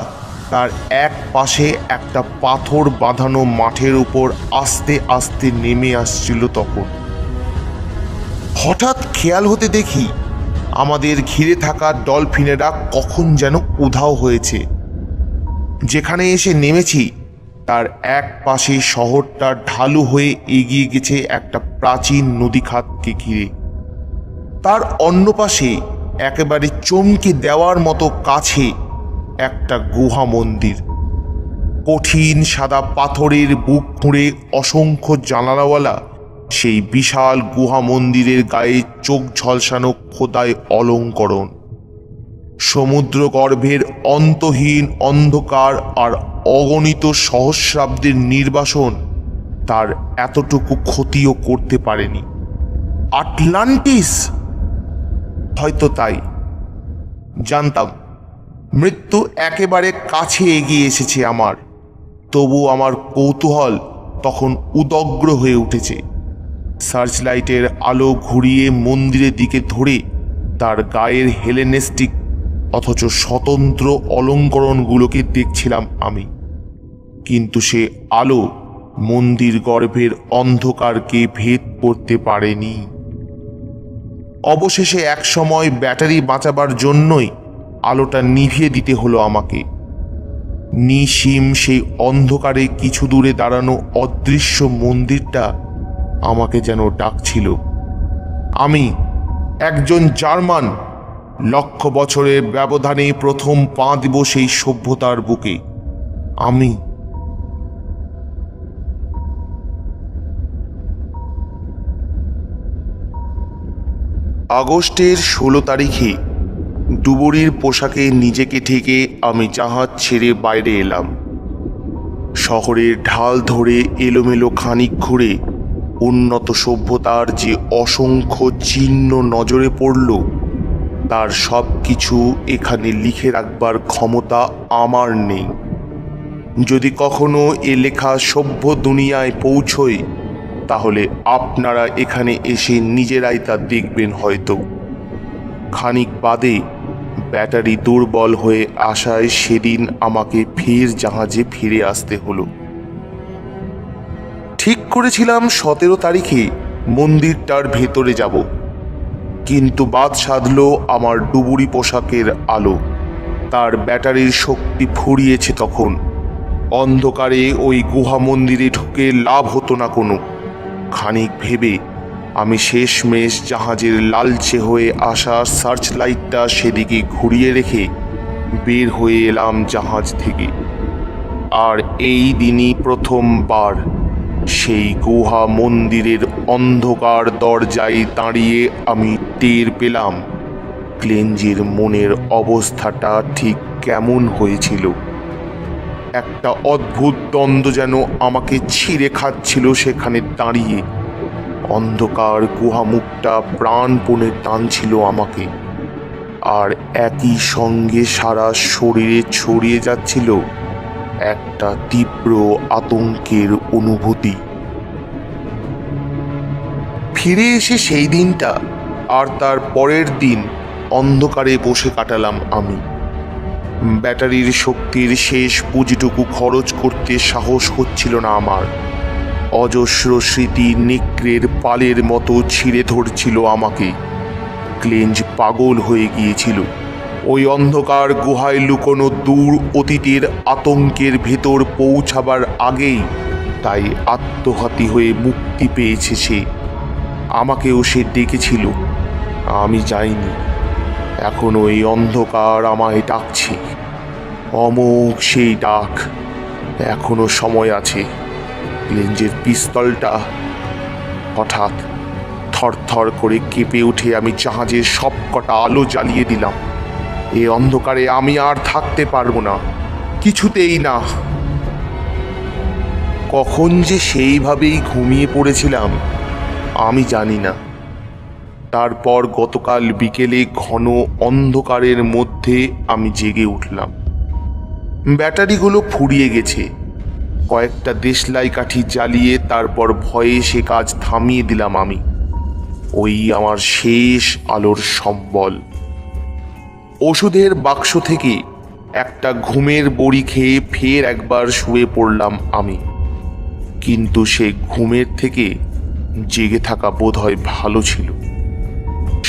তার এক পাশে একটা পাথর বাঁধানো মাঠের উপর আস্তে আস্তে নেমে আসছিল। তখন হঠাৎ খেয়াল হতে দেখি আমাদের ঘিরে থাকা ডলফিনেরা কখন যেন উধাও হয়েছে। যেখানে এসে নেমেছি তার এক পাশে শহরটা ঢালু হয়ে এগিয়ে গেছে একটা প্রাচীন নদীখাতকে ঘিরে। তার অন্য পাশে একেবারে চমকে দেওয়ার মতো কাছে একটা গুহা মন্দির। কঠিন সাদা পাথরের বুক ফুঁড়ে অসংখ্য জানালাওয়ালা সেই বিশাল গুহা মন্দিরের গায়ে চোখ ঝলসানো খোদাই অলঙ্করণ। সমুদ্র গর্ভের অন্তহীন অন্ধকার আর অগণিত সহস্রাব্দের নির্বাসন তার এতটুকু ক্ষতিও করতে পারেনি। আটলান্টিস? হয়তো তাই। জানতাম মৃত্যু একেবারে কাছে এগিয়ে এসেছে আমার, তবু আমার কৌতূহল তখন উদগ্র হয়ে উঠেছে। সার্চলাইটের আলো ঘুরিয়ে মন্দিরের দিকে ধরে তার গায়ের হেলেনিস্টিক অথচ স্বতন্ত্র অলঙ্করণগুলোকে দেখছিলাম আমি। কিন্তু সে আলো মন্দির গর্ভের অন্ধকারকে ভেদ করতে পারেনি। অবশেষে এক সময় ব্যাটারি বাঁচাবার জন্যই আলোটা নিভিয়ে দিতে হলো আমাকে। নিশিম সেই অন্ধকারে কিছু দূরে দাঁড়ানো অদৃশ্য মন্দিরটা আমাকে যেন ডাকছিল। আমি একজন জার্মান, লক্ষ বছরের ব্যবধানে প্রথম পা দিব সেই সভ্যতার বুকে। আমি আগস্টের 16 তারিখে ডুবুরির পোশাকে নিজেকে ঢেকে আমি জাহাজ ছেড়ে বাইরে এলাম। শহরের ঢাল ধরে এলোমেলো খানিক ঘুরে উন্নত সভ্যতার যে অসংখ্য চিহ্ন নজরে পড়ল, তার সব কিছু এখানে লিখে রাখবার ক্ষমতা আমার নেই। যদি কখনো এ লেখা সভ্য দুনিয়ায় পৌঁছয়, তাহলে আপনারা এখানে এসে নিজেরাই তা দেখবেন হয়তো। খানিক বাদে ব্যাটারি দুর্বল হয়ে আসায় সেদিন আমাকে ফের জাহাজে ফিরে আসতে হলো। ঠিক করেছিলাম 17 তারিখে মন্দিরটার ভেতরে যাব, কিন্তু বাদ সাধল আমার ডুবুরি পোশাকের আলো। তার ব্যাটারির শক্তি ফুরিয়েছে তখন। অন্ধকারে ওই গুহা মন্দিরে ঢুকে লাভ হতো না কোনো। খানিক ভেবে আমি শেষমেশ জাহাজের লালচে হয়ে আসা সার্চ লাইটটা সেদিকে ঘুরিয়ে রেখে বের হয়ে এলাম জাহাজ থেকে। আর এই দিনই প্রথমবার সেই গুহা মন্দিরের অন্ধকার দরজায় দাঁড়িয়ে আমি টের পেলাম ক্লেঞ্জের মনের অবস্থাটা ঠিক কেমন হয়েছিল। একটা অদ্ভুত দ্বন্দ্ব যেন আমাকে ছিঁড়ে খাচ্ছিল সেখানে দাঁড়িয়ে। অন্ধকার গুহা মুখটা প্রাণপণে টানছিল আমাকে, আর একই সঙ্গে সারা শরীরে ছড়িয়ে যাচ্ছিল একটা তীব্র আতঙ্কের অনুভূতি। ফিরে এসে সেই দিনটা আর তার পরের দিন অন্ধকারে বসে কাটালাম আমি। ব্যাটারির শক্তির শেষ পুঁজিটুকু খরচ করতে সাহস হচ্ছিল না আমার। অজস্র স্মৃতি নেকড়ের পালের মতো ছিঁড়ে ধরছিল আমাকে। ক্লেঞ্জ পাগল হয়ে গিয়েছিল ওই অন্ধকার গুহায় লুকোনো দূর অতীতের আতঙ্কের ভেতর পৌঁছাবার আগেই। তাই আত্মঘাতী হয়ে মুক্তি পেয়েছে সে। আমাকেও সে ডেকেছিল, আমি যাইনি। এখন ওই অন্ধকার আমায় ডাকছে, অমোঘ সেই ডাক। এখনো সময় আছে। ক্লেঞ্জের পিস্তলটা। হঠাৎ থরথর করে কেঁপে উঠে আমি জাহাজের সব কটা আলো জ্বালিয়ে দিলাম। এ অন্ধকারে আমি আর থাকতে পারবো না, কিছুতেই না। কখন যে সেইভাবেই ঘুমিয়ে পড়েছিলাম আমি জানি না। তারপর গতকাল বিকেলে ঘন অন্ধকারের মধ্যে আমি জেগে উঠলাম। ব্যাটারিগুলো ফুরিয়ে গেছে। কয়েকটা দেশলাই কাঠি জ্বালিয়ে তারপর ভয়ে সে কাজ থামিয়ে দিলাম আমি। ওই আমার শেষ আলোর সম্বল। ওষুধের বাক্স থেকে একটা ঘুমের বড়ি খেয়ে ফের একবার শুয়ে পড়লাম আমি। কিন্তু সে ঘুমের থেকে জেগে থাকা বোধহয় ভালো ছিল।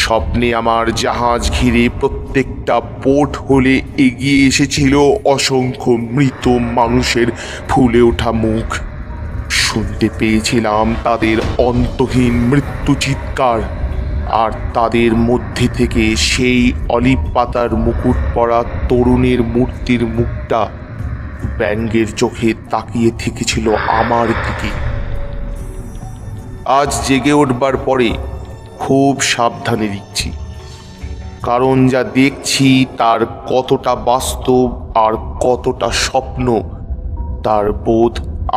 স্বপ্নে আমার জাহাজ ঘিরে প্রত্যেকটা পোর্ট হলে এগিয়ে এসেছিল অসংখ্য মৃত মানুষের ফুলে ওঠা মুখ। শুনতে পেয়েছিলাম তাদের অন্তহীন মৃত্যু চিৎকার, আর তাদের মধ্যে থেকে সেই অলিভ পাতার মুকুট পরা তরুণের মূর্তির মুখটা ব্যঙ্গের চোখে তাকিয়ে থেকেছিল আমার দিকে। আজ জেগে উঠবার পরে খুব সাবধানে দিচ্ছি, কারণ যা দেখছি তার কতটা বাস্তব আর কতটা স্বপ্ন তার বোধ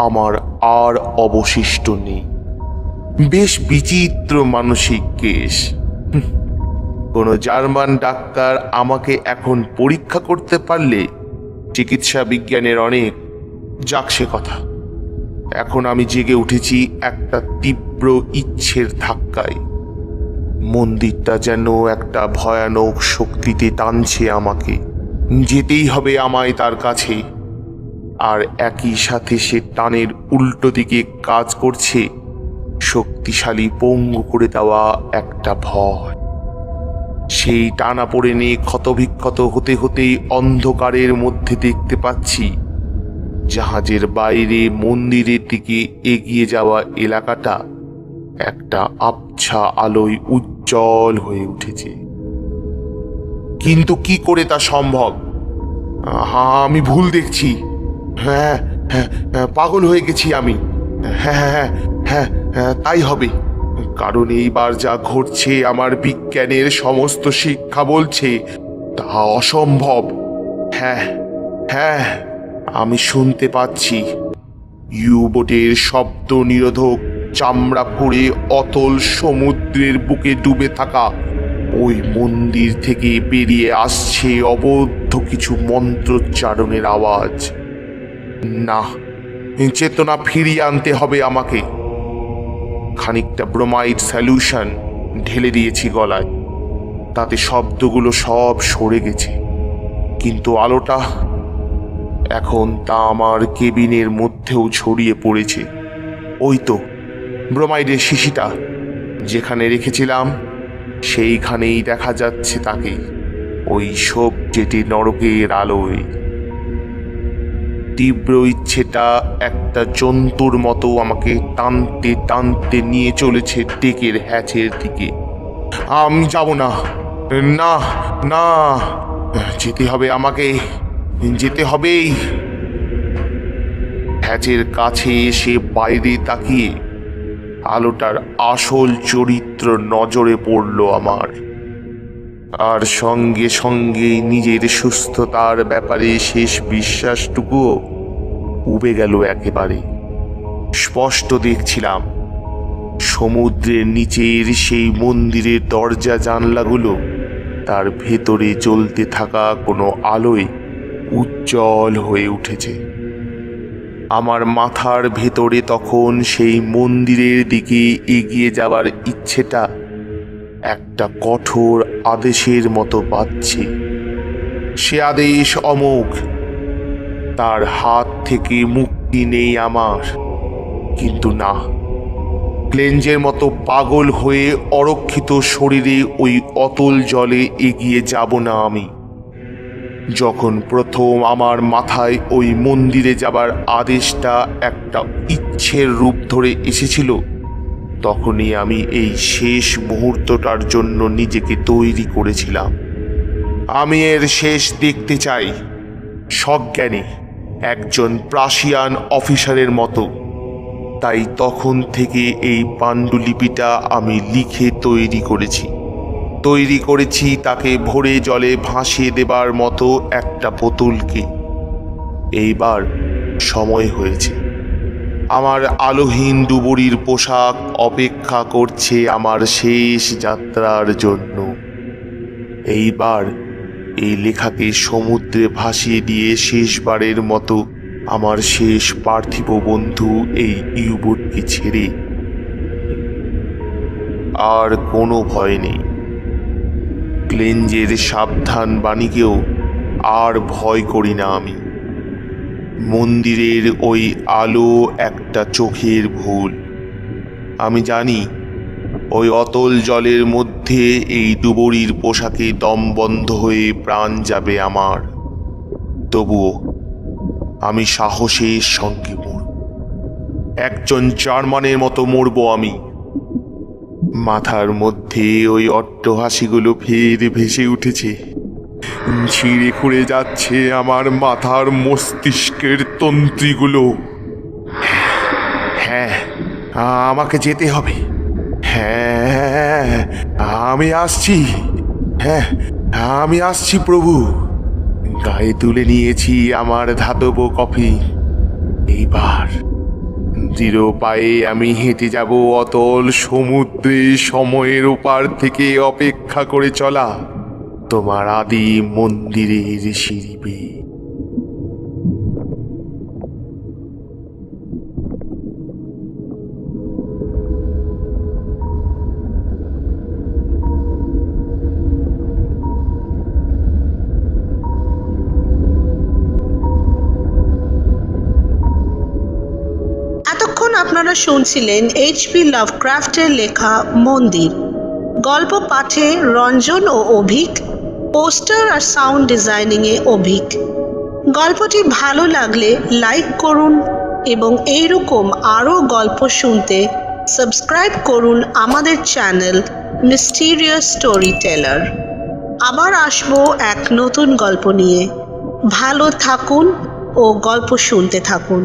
আমার আর অবশিষ্ট নেই। বেশ বিচিত্র মানসিক কেস। কোনো জার্মান ডাক্তার আমাকে এখন পরীক্ষা করতে পারলে চিকিৎসা বিজ্ঞানের অনেক। যাক সে কথা। এখন আমি জেগে উঠেছি একটা তীব্র ইচ্ছের ধাক্কায়। মন্দিরটা যেন একটা ভয়ানক শক্তিতে টানছে আমাকে। যেতেই হবে আমায় তার কাছে। আর একই সাথে সে টানের উল্টো দিকে কাজ করছে শক্তিশালী পঙ্গু করে দেওয়া একটা ভয়। সেই টানা পড়ে নিয়ে ক্ষতবিক্ষত হতে হতেই অন্ধকারের মধ্যে দেখতে পাচ্ছি জাহাজের বাইরে মন্দিরের দিকে এগিয়ে যাওয়া এলাকাটা একটা আবছা আলোয় উজ্জ্বল হয়ে উঠেছে। কিন্তু কি করে তা সম্ভব? আমি ভুল দেখছি। হ্যাঁ হ্যাঁ, পাগল হয়ে গেছি আমি। হ্যাঁ হ্যাঁ হ্যাঁ হ্যাঁ, তাই হবে। কারণ এইবার যা ঘটছে আমার বিজ্ঞানের সমস্ত শিক্ষা বলছে তা অসম্ভব। হ্যাঁ, হ্যাঁ, আমি শুনতে পাচ্ছি ইউবোটের শব্দ নিরোধক চামড়া পড়ে অতল সমুদ্রের বুকে ডুবে থাকা ওই মন্দির থেকে বেরিয়ে আসছে অবদ্ধ কিছু মন্ত্রোচ্চারণের আওয়াজ। না, চেতনা ফিরিয়ে আনতে হবে আমাকে। খানিকটা ব্রোমাইড সলিউশন ঢেলে দিয়েছি গলায়, তাতে শব্দগুলো সব সরে গেছে, কিন্তু আলোটা এখন তা আমার কেবিনের মধ্যেও ছড়িয়ে পড়েছে। ওই তো ব্রোমাইডের শিশিটা যেখানে রেখেছিলাম সেইখানেই দেখা যাচ্ছে তাকে, ওই সব জেটে নরকের আলোয়। তীব্র ইচ্ছেটা একটা জন্তুর মতো আমাকে টানতে টানতে নিয়ে চলেছে ডেকের হ্যাচের দিকে। আমি যাব না, না না, যেতে হবে আমাকে, যেতে হবেই। হ্যাচের কাছে এসে বাইরে তাকিয়ে আলোটার আসল চরিত্র নজরে পড়ল আমার, আর সঙ্গে সঙ্গে নিজের সুস্থতার ব্যাপারে শেষ বিশ্বাসটুকুও উবে গেল একেবারে। স্পষ্ট দেখছিলাম সমুদ্রের নিচের সেই মন্দিরের দরজা জানলাগুলো তার ভেতরে জ্বলতে থাকা কোনো আলোয় উজ্জ্বল হয়ে উঠেছে। আমার মাথার ভেতরে তখন সেই মন্দিরের দিকে এগিয়ে যাবার ইচ্ছেটা একটা কঠোর আদেশের মতো বাজছে। সে আদেশ অমোঘ, তার হাত থেকে মুক্তি নেই আমার। কিন্তু না, ক্লেঞ্জের মতো পাগল হয়ে অরক্ষিত শরীরে ওই অতল জলে এগিয়ে যাব না আমি। যখন প্রথম আমার মাথায় ওই মন্দিরে যাবার আদেশটা একটা ইচ্ছের রূপ ধরে এসেছিল, তখনই আমি এই শেষ মুহূর্তটার জন্য নিজেকে তৈরি করেছিলাম। আমি এর শেষ দেখতে চাই সজ্ঞানী একজন প্রাশিয়ান অফিসারের মতো। তাই তখন থেকে এই পাণ্ডুলিপিটা আমি লিখে তৈরি করেছি তাকে ভরে জলে ভাসিয়ে দেবার মতো একটা পুতুলকে। এইবার সময় হয়েছে। আমার আলোহীন ডুবুরির পোশাক অপেক্ষা করছে আমার শেষ যাত্রার জন্য। এইবার এই লেখাকে সমুদ্রে ভাসিয়ে দিয়ে শেষবারের মতো আমার শেষ পার্থিব বন্ধু এই ইউবোটকে ছেড়ে আর কোনো ভয় নেই। ক্লেঞ্জের সাবধান বাণীকেও আর ভয় করি না আমি। মন্দিরের ওই আলো একটা চোখের ভুল। আমি জানি ওই অতল জলের মধ্যে এই ডুবুরির পোশাকে দম বন্ধ হয়ে প্রাণ যাবে আমার। তবুও আমি সাহসের সঙ্গে মরব, একজন জার্মানের মতো মরব আমি। মাথার মধ্যে ওই অট্টহাসিগুলো ফের ভেসে উঠেছে, ছিঁড়ে খুঁড়ে যাচ্ছে আমার মাথার মস্তিষ্কের তন্ত্রীগুলো। হ্যাঁ, আমাকে যেতে হবে। হ্যাঁ, আমি আসছি। হ্যাঁ, আমি আসছি প্রভু। গায়ে তুলে নিয়েছি আমার ধাতব কফি। এইবার দৃঢ় পায়ে আমি হেঁটে যাব অতল সমুদ্রে সময়ের ওপার থেকে অপেক্ষা করে চলা তোমার আদি মন্দিরের সিঁড়ি বেয়ে। এতক্ষণ আপনারা শুনছিলেন এইচপি লাভক্রাফটের লেখা মন্দির। গল্প পাঠে রঞ্জন ও অভিক, পোস্টার আর সাউন্ড ডিজাইনিংয়ে অভিক। গল্পটি ভালো লাগলে লাইক করুন এবং এইরকম আরও গল্প শুনতে সাবস্ক্রাইব করুন আমাদের চ্যানেল মিস্টিরিয়াস স্টোরি টেলার। আবার আসবো এক নতুন গল্প নিয়ে। ভালো থাকুন ও গল্প শুনতে থাকুন।